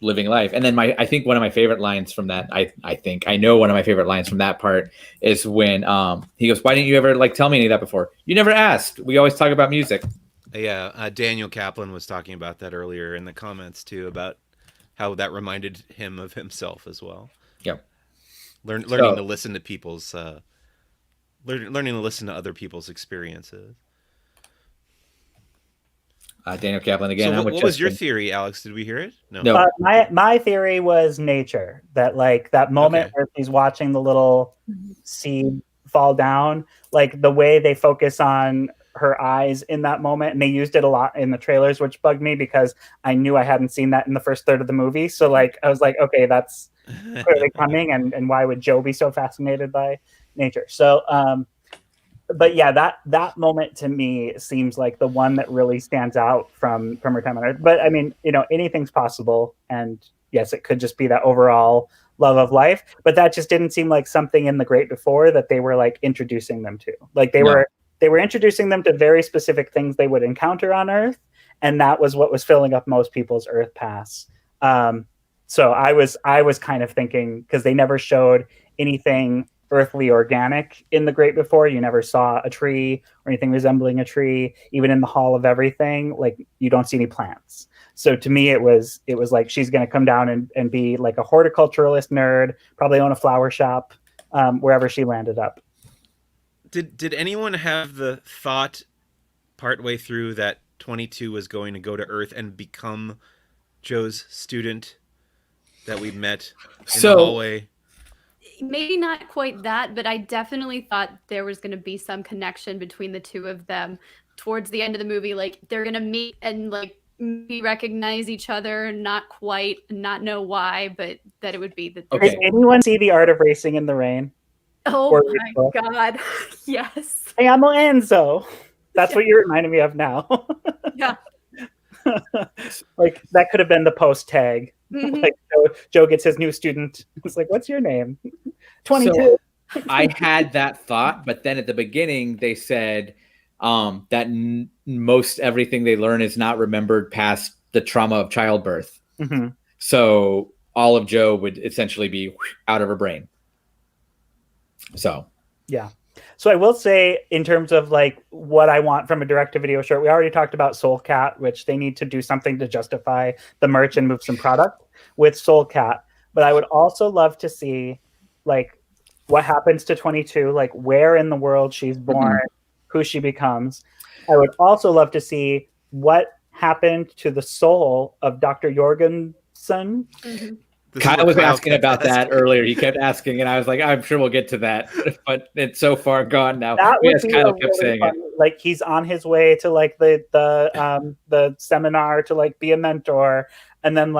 living life. And then I think one of my favorite lines from that, I know one of my favorite lines from that part is when he goes, "Why didn't you ever tell me any of that before? You never asked. We always talk about music." Yeah, Daniel Kaplan was talking about that earlier in the comments too, about how that reminded him of himself as well. Yep. Learning to listen to people's learning to listen to other people's experiences. Daniel Kaplan again. So what was your theory, Alex? Did we hear it? No. My theory was nature. That that moment where he's watching the little seed fall down, like the way they focus on her eyes in that moment, and they used it a lot in the trailers, which bugged me because I knew I hadn't seen that in the first third of the movie. So I was like, okay, that's clearly coming, and why would Joe be so fascinated by nature? So but yeah, that moment to me seems like the one that really stands out from her time on Earth. But I mean, anything's possible, and yes, it could just be that overall love of life. But that just didn't seem like something in The Great Before that they were introducing them to. They were introducing them to very specific things they would encounter on Earth, and that was what was filling up most people's Earth pass. So I was kind of thinking, because they never showed anything earthly organic in The Great Before. You never saw a tree or anything resembling a tree. Even in the Hall of Everything, you don't see any plants. So to me, it was like she's going to come down and be like a horticulturalist nerd, probably own a flower shop, wherever she landed up. Did anyone have the thought partway through that 22 was going to go to Earth and become Joe's student that we met in the hallway? Maybe not quite that, but I definitely thought there was going to be some connection between the two of them towards the end of the movie. Like, they're going to meet and maybe recognize each other, not quite, not know why, but that it would be the. Did anyone see The Art of Racing in the Rain? Oh my God. Yes. Hey, I'm Enzo. That's what you reminded me of now. Yeah. That could have been the post tag. Mm-hmm. Joe gets his new student. It's like, what's your name? 22. So I had that thought, but then at the beginning they said that most everything they learn is not remembered past the trauma of childbirth. Mm-hmm. So all of Joe would essentially be out of her brain. So yeah. So I will say, in terms of what I want from a direct-to-video short, we already talked about Soul Cat, which they need to do something to justify the merch and move some product with Soul Cat. But I would also love to see what happens to 22, where in the world she's born, who she becomes. I would also love to see what happened to the soul of Dr. Jorgensen. Mm-hmm. Kyle was asking about that earlier. He kept asking, and I was like, I'm sure we'll get to that, but it's so far gone now. Yes, Kyle kept saying it. He's on his way to the seminar to be a mentor, and then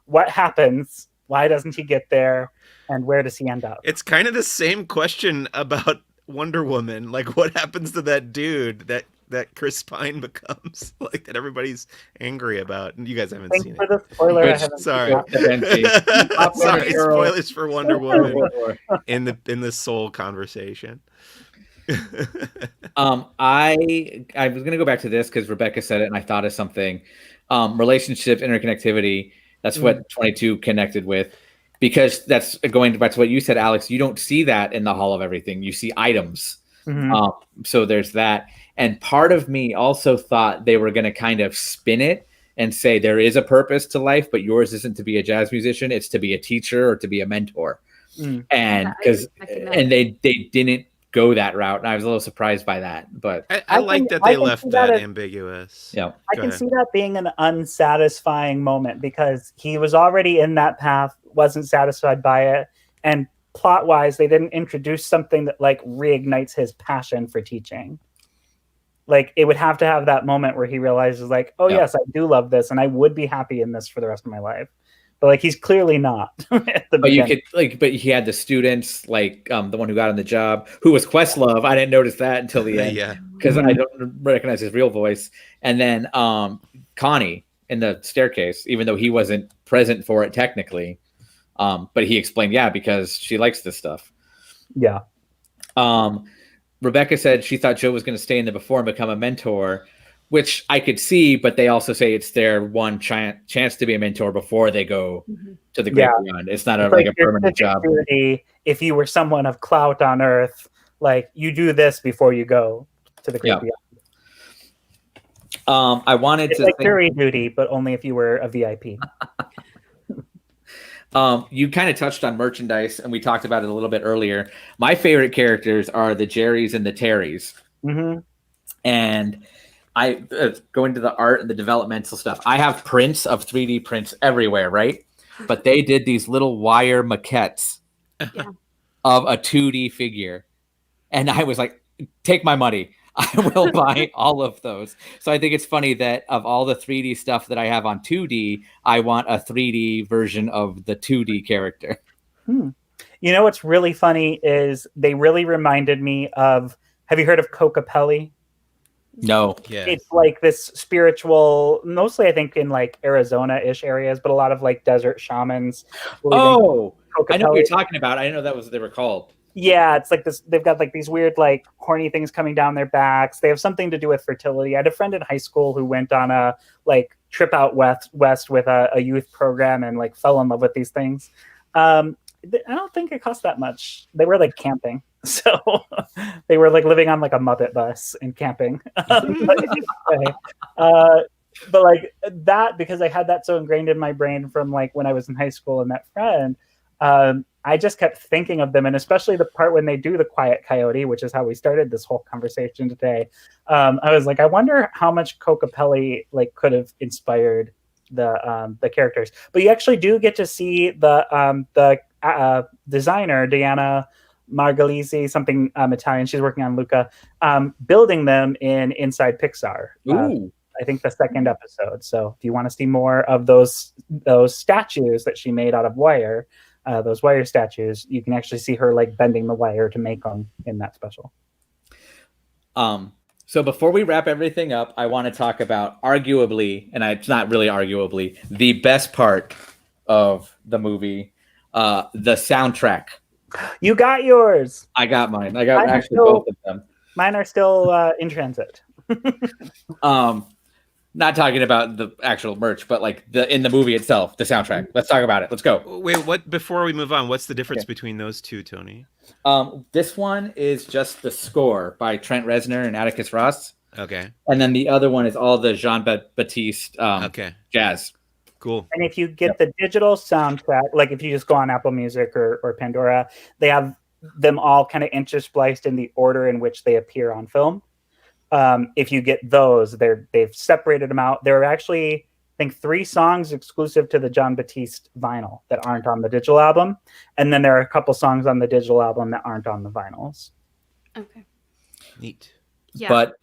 what happens? Why doesn't he get there? And where does he end up? It's kind of the same question about Wonder Woman. What happens to that dude that that Chris Pine becomes, like that everybody's angry about. And you guys haven't Thanks seen for it. the spoiler. I Which- haven't Sorry. Popcorn Sorry, girl. spoilers for Wonder Woman in the Soul conversation. I was gonna go back to this because Rebecca said it, and I thought of something. Relationship interconnectivity. That's what 22 connected with, because that's going back to what you said, Alex. You don't see that in the Hall of Everything. You see items. Mhm. So there's that. And part of me also thought they were going to kind of spin it and say there is a purpose to life, but yours isn't to be a jazz musician. It's to be a teacher or to be a mentor. Mm. And Yeah, I because was expecting that. and they didn't go that route, and I was a little surprised by that. But I like that I they can left see that that as- ambiguous. yeah, I can see that being an unsatisfying moment because he was already in that path, wasn't satisfied by it, and plot wise, they didn't introduce something that like reignites his passion for teaching. Like it would have to have that moment where he realizes, like, oh Yeah. yes, I do love this, and I would be happy in this for the rest of my life. But like he's clearly not. At the but you beginning. could but he had the students, like the one who got on the job, who was Questlove. I didn't notice that until the end. Yeah. Because Mhm. I don't recognize his real voice. And then Connie in the staircase, even though he wasn't present for it technically, but he explained, because she likes this stuff. Yeah. Rebecca said she thought Joe was going to stay in the before and become a mentor, which I could see, but they also say it's their one chance to be a mentor before they go Mhm. to the great Yeah. beyond. It's not a, It's like a your permanent civic job. duty, if you were someone of clout on Earth, like you do this before you go to the great Yeah. beyond. I wanted It's to like think, jury duty, but only if you were a VIP. you kind of touched on merchandise, and we talked about it a little bit earlier. My favorite characters are the Jerrys and the Terrys. Hmm. And I go into the art and the developmental stuff. I have prints of 3D prints everywhere, right? But they did these little wire maquettes Yeah. of a 2D figure. And I was like, take my money. I will buy all of those. So I think it's funny that of all the 3D stuff that I have on 2D, I want a 3D version of the 2D character. You know what's really funny is they really reminded me of. Have you heard of Kokopelli? No. Yeah. It's like this spiritual, mostly I think in like Arizona-ish areas, but a lot of like desert shamans. believe in Oh, I know what Kokopelli. you're talking about. I didn't know that was what they were called. Yeah, it's like this. They've got like these weird, like horny things coming down their backs. They have something to do with fertility. I had a friend in high school who went on a like trip out west with a youth program and like fell in love with these things. I don't think it cost that much. They were like camping, so they were like living on like a Muppet bus and camping. But like that, because I had that so ingrained in my brain from like when I was in high school and that friend. I just kept thinking of them, and especially the part when they do the Quiet Coyote, which is how we started this whole conversation today. I was like, I wonder how much Kokopelli like could have inspired the characters. But you actually do get to see the designer Diana Margolisi, something Italian. She's working on Luca, building them in Inside Pixar. Ooh. I think the second episode. So if you want to see more of those statues that she made out of wire. Those wire statues, you can actually see her like bending the wire to make them in that special. So before we wrap everything up, I want to talk about arguably, and it's not really arguably, the best part of the movie, the soundtrack. You got yours. I got mine. I got I'm actually still- both of them. Mine are still in transit. Not talking about the actual merch, but like in the movie itself, the soundtrack. Let's talk about it. Let's go. Wait, what? Before we move on, what's the difference between those two, Tony? This one is just the score by Trent Reznor and Atticus Ross, Okay. and then the other one is all the Jean-Baptiste Okay. jazz. Cool. And if you get the digital soundtrack, like if you just go on Apple Music or Pandora, they have them all kind of interspliced in the order in which they appear on film. If you get those, they've separated them out. There are actually, I think, 3 songs exclusive to the Jean-Baptiste vinyl that aren't on the digital album, and then there are a couple songs on the digital album that aren't on the vinyls. Okay. Neat. Yeah. But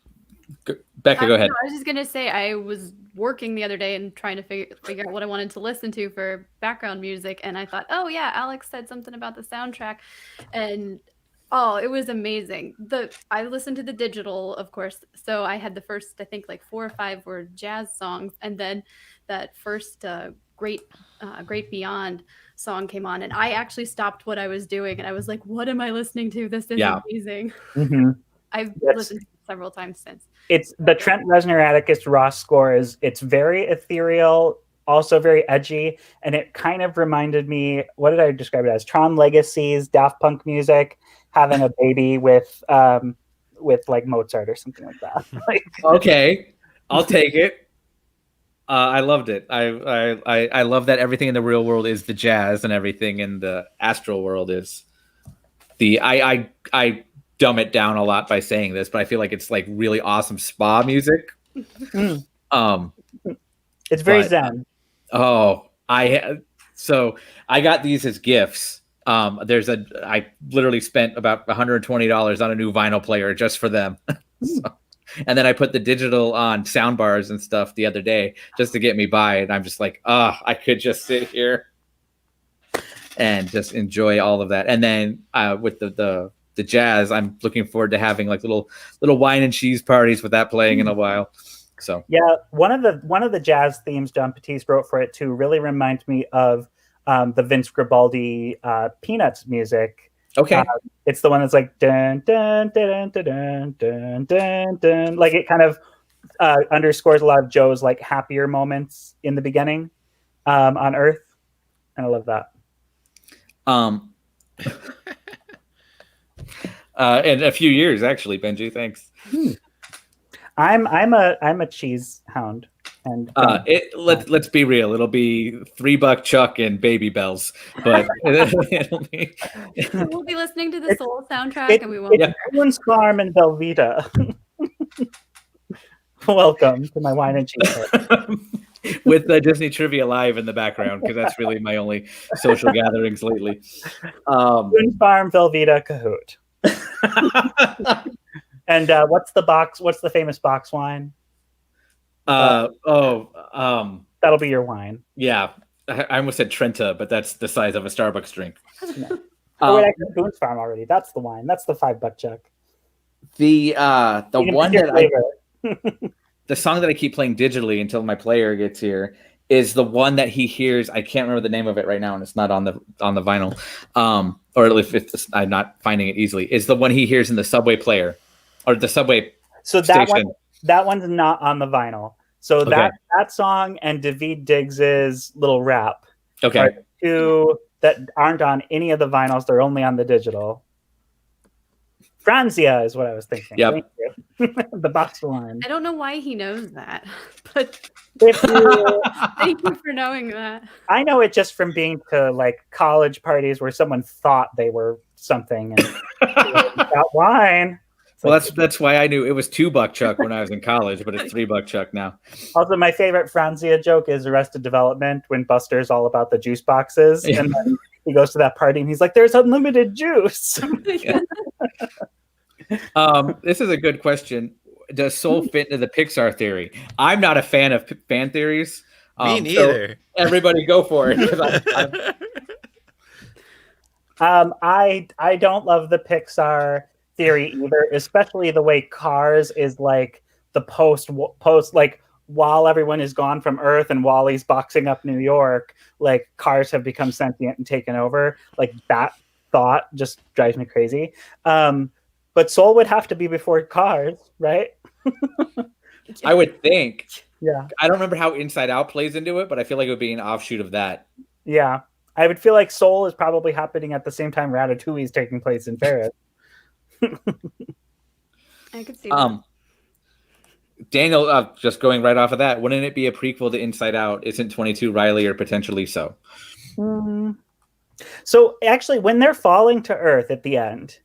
Becca, go ahead. I was just gonna say I was working the other day and trying to figure out what I wanted to listen to for background music, and I thought, oh yeah, Alex said something about the soundtrack, and Oh, it was amazing. I listened to the digital, of course. So I had the first, I think, like 4 or 5 were jazz songs, and then that first Great Beyond song came on, and I actually stopped what I was doing, and I was like, "What am I listening to? This is Yeah. amazing." Mhm. I've Yes. listened to it several times since. It's the Trent Reznor Atticus Ross score it's very ethereal, also very edgy, and it kind of reminded me, what did I describe it as? Tron Legacy's Daft Punk music having a baby with like Mozart or something like that. Like, Okay, I'll take it. I loved it. I love that everything in the real world is the jazz, and everything in the astral world is the. I dumb it down a lot by saying this, but I feel like it's like really awesome spa music. Mm. Um. It's very But- zen. Oh, so I got these as gifts. I literally spent about $120 on a new vinyl player just for them. So, and then I put the digital on sound bars and stuff the other day just to get me by. And I'm just like, I could just sit here and just enjoy all of that. And then with the jazz, I'm looking forward to having like little wine and cheese parties with that playing in a while. So Yeah, one of the jazz themes John Batiste wrote for it too really reminds me of the Vince Gribaldi Peanuts music. okay. It's the one that's like dun dun dun dun dun dun dun dun. Like it kind of underscores a lot of Joe's like happier moments in the beginning on Earth, and I love that. In a few years, actually, Benji. Thanks. I'm a cheese hound, and Let's be real. It'll be $3 Chuck and Baby Bells, but it'll be. We'll be listening to the Soul soundtrack, It's and we won't. Boone's Farm and Velveeta. Welcome to my wine and cheese. With the Disney Trivia Live in the background, because that's really my only social gatherings lately. Boone's Farm, Velveeta, Cahoot. And what's the famous box wine? That'll be your wine. Yeah, I almost said Trenta, but that's the size of a Starbucks drink. No. Oh wait, I said Boone's Farm already. That's the wine. That's the $5 Chuck. The one that flavor. the song that I keep playing digitally until my player gets here is the one that he hears. I can't remember the name of it right now, and it's not on the vinyl. Or at least I'm not finding it easily. Is the one he hears in the subway player or the subway So station. that one's not on the vinyl. So Okay. that song and David Diggs's little rap Okay. are two that aren't on any of the vinyls. They're only on the digital. Franzia is what I was thinking. Yep. Thank you. The box wine. I don't know why he knows that, but If you- thank you for knowing that. I know it just from being to like college parties where someone thought they were something and got wine. It's Well, like- that's why I knew it was $2 Chuck when I was in college, but it's $3 Chuck now. Also, my favorite Franzia joke is Arrested Development when Buster's all about the juice boxes, Yeah. and then he goes to that party and he's like, "There's unlimited juice." This is a good question. Does Soul fit into the Pixar theory? I'm not a fan of fan theories. Me So neither. everybody go for it. 'Cause I don't love the Pixar theory either, especially the way Cars is like the post like while everyone is gone from Earth and Wally's boxing up New York, like cars have become sentient and taken over. Like that thought just drives me crazy. But Soul would have to be before Cars, right? I would think. Yeah. I don't remember how Inside Out plays into it, but I feel like it would be an offshoot of that. Yeah. I would feel like Soul is probably happening at the same time Ratatouille is taking place in Paris. I could see that. Daniel, just going right off of that, wouldn't it be a prequel to Inside Out? Isn't 22 Riley or potentially so? So actually, when they're falling to Earth at the end,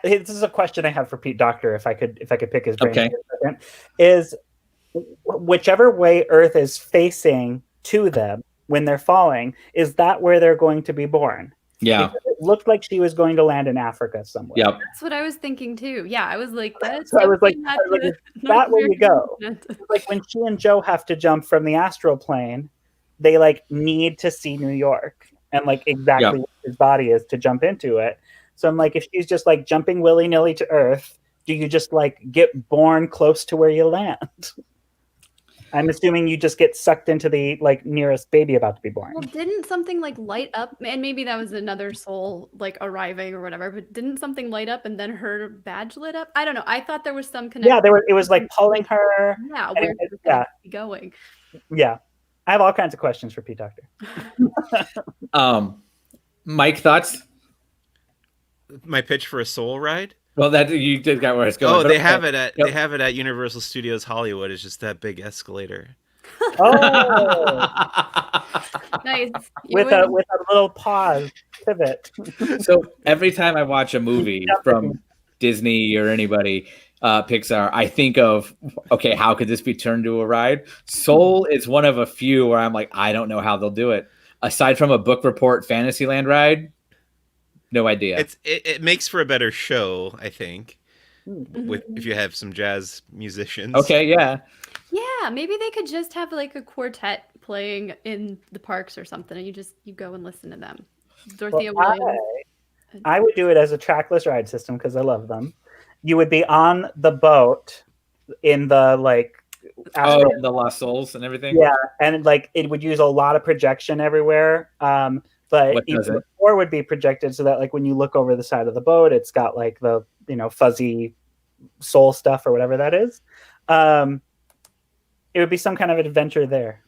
this is a question I have for Pete Docter. If I could pick his brain, Okay. for a second, is whichever way Earth is facing to them when they're falling, is that where they're going to be born? Yeah. Because it looked like she was going to land in Africa somewhere. Yep. That's what I was thinking too. Yeah, I was like, that's So I was like, definitely not is that where you go? North American Like when she and Joe have to jump from the astral plane, they like need to see New York and like exactly Yeah. what his body is to jump into it. So I'm like, if she's just like jumping willy-nilly to Earth, do you just like get born close to where you land? I'm assuming you just get sucked into the like nearest baby about to be born. Well, didn't something like light up? And maybe that was another soul like arriving or whatever. But didn't something light up and then her badge lit up? I don't know. I thought there was some connection. Yeah, it was like pulling her. Yeah, and where it- it was yeah. going. Yeah. I have all kinds of questions for Pete Doctor. Mike, thoughts? My pitch for a Soul Ride. Well, that you did got where it's going. Oh, but they okay. have it at Yep. they have it at Universal Studios Hollywood. It's just that big escalator. Oh, Nice. with a little pause pivot. So every time I watch a movie from Disney or anybody, Pixar, I think of, okay, how could this be turned to a ride? Soul is one of a few where I'm like, I don't know how they'll do it. Aside from a Book Report Fantasyland ride, no idea. It makes for a better show, I think, Hmm. with if you have some jazz musicians. Okay, yeah. Yeah, maybe they could just have like a quartet playing in the parks or something, and you go and listen to them. Dorothea Well, Williams. I would do it as a trackless ride system because I love them. You would be on the boat in the like Oh, the Lost Souls and everything. yeah, and like it would use a lot of projection everywhere. But What even does it? the floor would be projected so that like when you look over the side of the boat, it's got like the fuzzy soul stuff or whatever that is. It would be some kind of adventure there.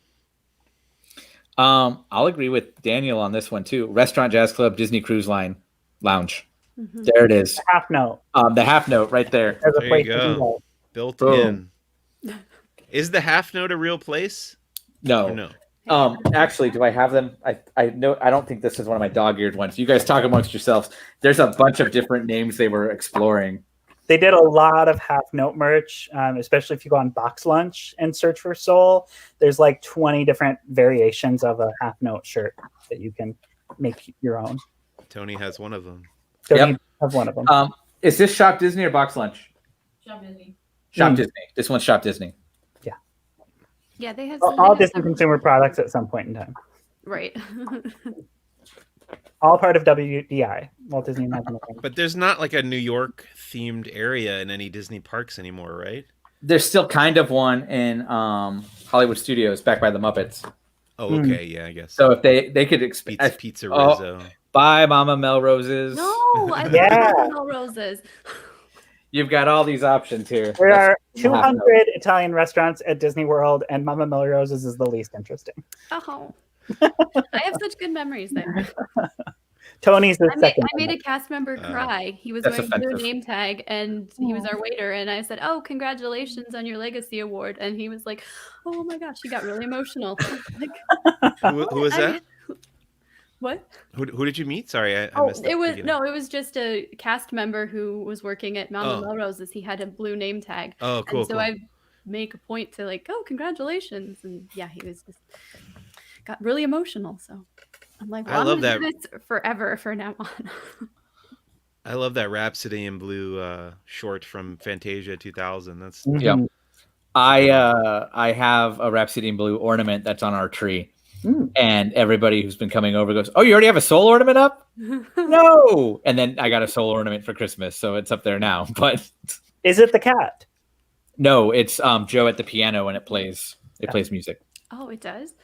I'll agree with Daniel on this one too. Restaurant Jazz Club, Disney Cruise Line Lounge. Mhm. There it is. Half note. The half note right there. There's a There you place to go. do that. Built Boom. in. Is the half note a real place? No. Or no. Actually, do I have them? I know. I don't think this is one of my dog-eared ones. You guys talk amongst yourselves. There's a bunch of different names they were exploring. They did a lot of half note merch, especially if you go on Box Lunch and search for Soul. There's like 20 different variations of a half note shirt that you can make your own. Tony has one of them. So Yep. you have one of them. Is this Shop Disney or Box Lunch? Shop Disney. Shop Hmm. Disney. This one's Shop Disney. Yeah, they have All Disney consumer products at some point in time. right. All part of WDI, Walt Disney Imagineering. But there's not like a New York themed area in any Disney parks anymore, right? There's still kind of one in Hollywood Studios back by the Muppets. Oh, Hmm. okay, yeah, I guess. So if they could Pizza Oh. Rizzo. buy Mama Melrose's. No, I Yeah. love roses. You've got all these options here. There are That's half 200 Italian restaurants at Disney World, and Mama Melrose's is the least interesting. Oh, I have such good memories there. Tony's the I second. made a cast member cry. He was That's wearing a blue offensive. name tag, and he was our waiter. And I said, "Oh, congratulations on your legacy award!" And he was like, "Oh my gosh," he got really emotional. Like, Who was that? what? Who did you meet? Sorry, I Oh, missed that it was beginning. no, it was just a cast member who was working at Mama Oh. Melrose's. He had a blue name tag, Oh, cool, and so cool. I make a point to like, "Oh, congratulations!" And yeah, he was just got really emotional. So I'm like, I well, I'm love gonna do this forever from now on. I love that Rhapsody in Blue short from Fantasia 2000. That's Mhm. Yeah. I have a Rhapsody in Blue ornament that's on our tree. Mm. And everybody who's been coming over goes, "Oh, you already have a soul ornament up?" No. And then I got a soul ornament for Christmas, so it's up there now. But Is it the cat? no, it's Joe at the piano and it plays music. Oh, it does.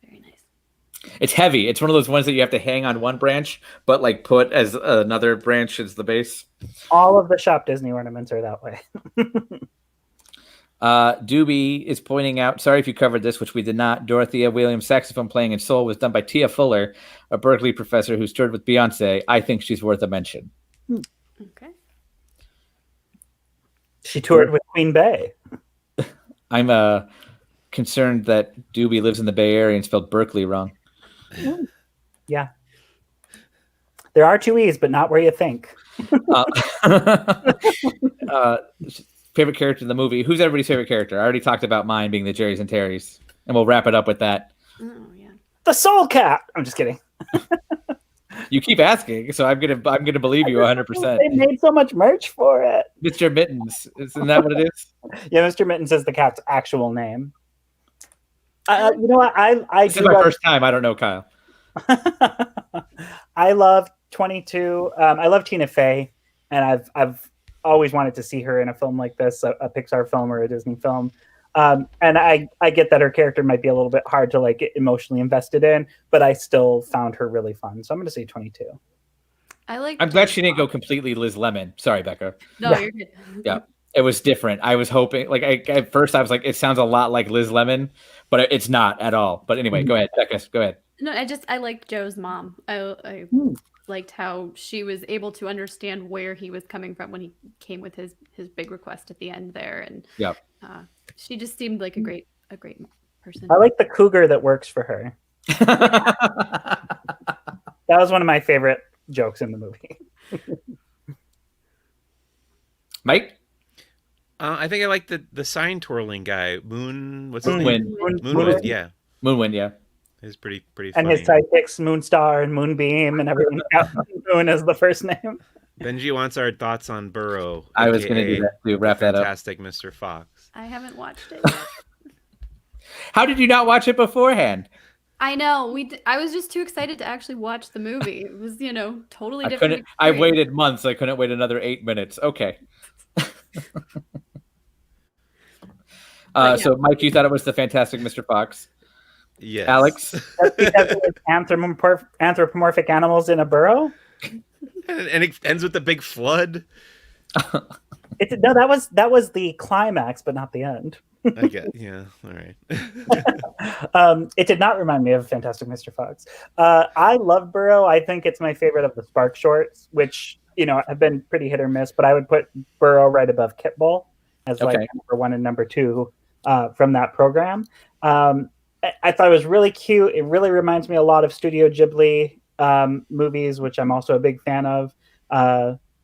Very nice. It's heavy. It's one of those ones that you have to hang on one branch, but like put as another branch as the base. All of the Shop Disney ornaments are that way. Doobie is pointing out, sorry if you covered this, which we did not. Dorothea Williams' saxophone playing in Soul was done by Tia Fuller, a Berkeley professor who's toured with Beyonce. I think she's worth a mention. Okay. She toured with Queen Bey. I'm concerned that Doobie lives in the Bay Area and spelled Berkeley wrong. Yeah. There are two E's, but not where you think. Favorite character in the movie. Who's everybody's favorite character? I already talked about mine being the Jerry's and Terry's, and we'll wrap it up with that. Oh yeah. The Soul Cat. I'm just kidding. You keep asking, so I'm gonna believe you 100%. They made so much merch for it. Mr. Mittens, isn't that what it is? Yeah, Mr. Mittens is the cat's actual name. You know what? I This is do my love, first time. I don't know, Kyle. I love 22. I love Tina Fey, and I've always wanted to see her in a film like this, a Pixar film or a Disney film. And I get that her character might be a little bit hard to like get emotionally invested in, but I still found her really fun. So I'm going to say 22. I'm glad she didn't go completely Liz Lemon. Sorry, Becca. No, Yeah. you're good. Yeah. It was different. I was hoping, like, at first I was like, it sounds a lot like Liz Lemon, but it's not at all. But anyway, go ahead, Becca. Go ahead. No, I liked Joe's mom. I liked how she was able to understand where he was coming from when he came with his big request at the end there, and Yep. she just seemed like a great person. I like the cougar that works for her. That was one of my favorite jokes in the movie. Mike? I think I like the sign twirling guy. What's his Moonwind. name? Moonwind. Moonwind, yeah. Moonwind, yeah. It's pretty And funny. his sidekicks, Moonstar and Moonbeam and everything. Moon is the first name. Benji wants our thoughts on Burrow. I was going to do that too. Wrap that up. Fantastic Mr. Fox. I haven't watched it yet. How did you not watch it beforehand? I know I was just too excited to actually watch the movie. It was, totally different. I experience. waited months. I couldn't wait another 8 minutes. Okay. Yeah. So, Mike, you thought it was the Fantastic Mr. Fox. Yes. Alex? That's because it was anthropomorphic animals in a burrow. And it ends with the big flood. No, that was the climax, but not the end. I get, yeah. All right. It did not remind me of Fantastic Mr. Fox. I love Burrow. I think it's my favorite of the Spark shorts, which have been pretty hit or miss. But I would put Burrow right above Kitbull as like number 1 and number 2 from that program. I thought it was really cute. It really reminds me a lot of Studio Ghibli movies, which I'm also a big fan of.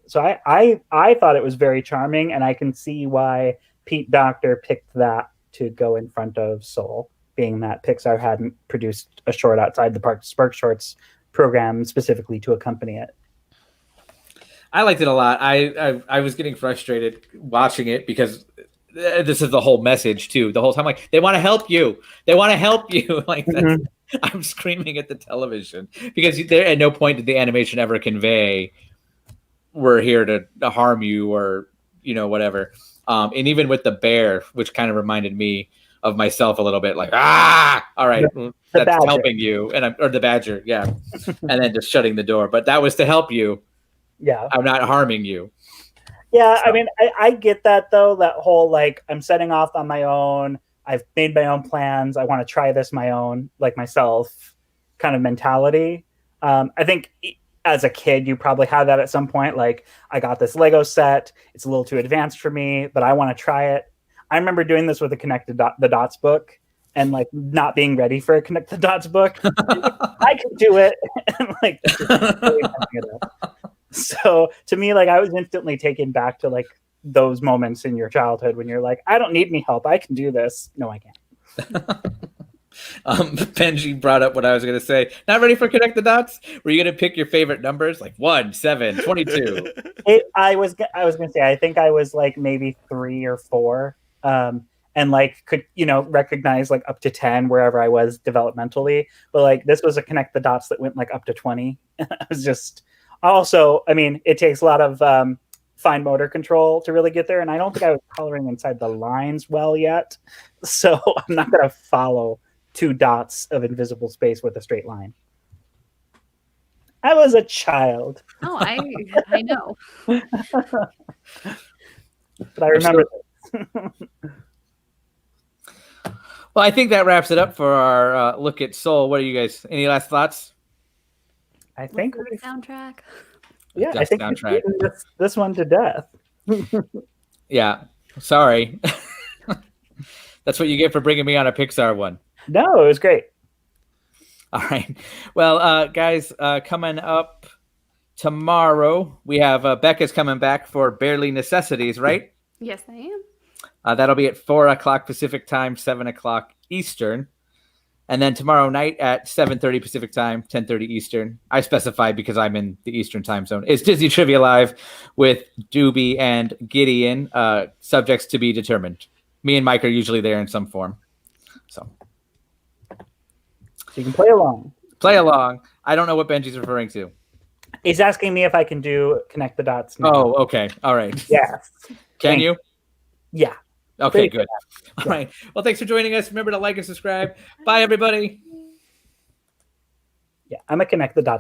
So I thought it was very charming, and I can see why Pete Docter picked that to go in front of Soul, being that Pixar hadn't produced a short outside the Spark Shorts program specifically to accompany it. I liked it a lot. I was getting frustrated watching it because this is the whole message too. The whole time, like, they want to help you. They want to help you. Like, that's, I'm screaming at the television because there at no point did the animation ever convey we're here to harm you or whatever. And even with the bear, which kind of reminded me of myself a little bit, like, all right, that's badger. helping you, or the badger, yeah, and then just shutting the door. But that was to help you. Yeah, I'm not harming you. Yeah, So. I mean, I get that though. That whole like I'm setting off on my own. I've made my own plans. I want to try this my own, like myself, kind of mentality. I think as a kid, you probably had that at some point. Like, I got this Lego set. It's a little too advanced for me, but I want to try it. I remember doing this with a the Dots book and like not being ready for a Connect the Dots book. I can do it. And like, really messing it up. So to me, like, I was instantly taken back to like those moments in your childhood when you're like, I don't need any help. I can do this. No, I can't. Benji brought up what I was going to say. Not ready for Connect the Dots? Were you going to pick your favorite numbers? Like 1, 7, 22? I was going to say, I think I was like maybe 3 or 4. And like could, recognize like up to 10 wherever I was developmentally. But like this was a Connect the Dots that went like up to 20. I was just also, I mean, it takes a lot of fine motor control to really get there. And I don't think I was coloring inside the lines well yet. So I'm not going to follow 2 dots of invisible space with a straight line. I was a child. Oh, I know. But I remember Well, I think that wraps it up for our look at Soul. What are you guys? Any last thoughts? I think What's the soundtrack. yeah, I Just think soundtrack. we've beaten this one to death. Yeah. Sorry. That's what you get for bringing me on a Pixar one. No, it was great. All right. Well, guys, coming up tomorrow, we have Becca's coming back for Barely Necessities, right? Yes, I am. That'll be at 4 o'clock Pacific time, 7 o'clock Eastern. And then tomorrow night at 7:30 Pacific time, 10:30 Eastern. I specify because I'm in the Eastern time zone. It's Disney Trivia Live with Doobie and Gideon, subjects to be determined. Me and Mike are usually there in some form. So You can play along. play along. I don't know what Benji's referring to. He's asking me if I can do connect the dots. Now. Oh, okay. All right. yes. Can Thank you? Yeah. Okay, Pretty good. All right. Well, thanks for joining us. Remember to like and subscribe. Bye, everybody. Yeah. I'm a connect the dots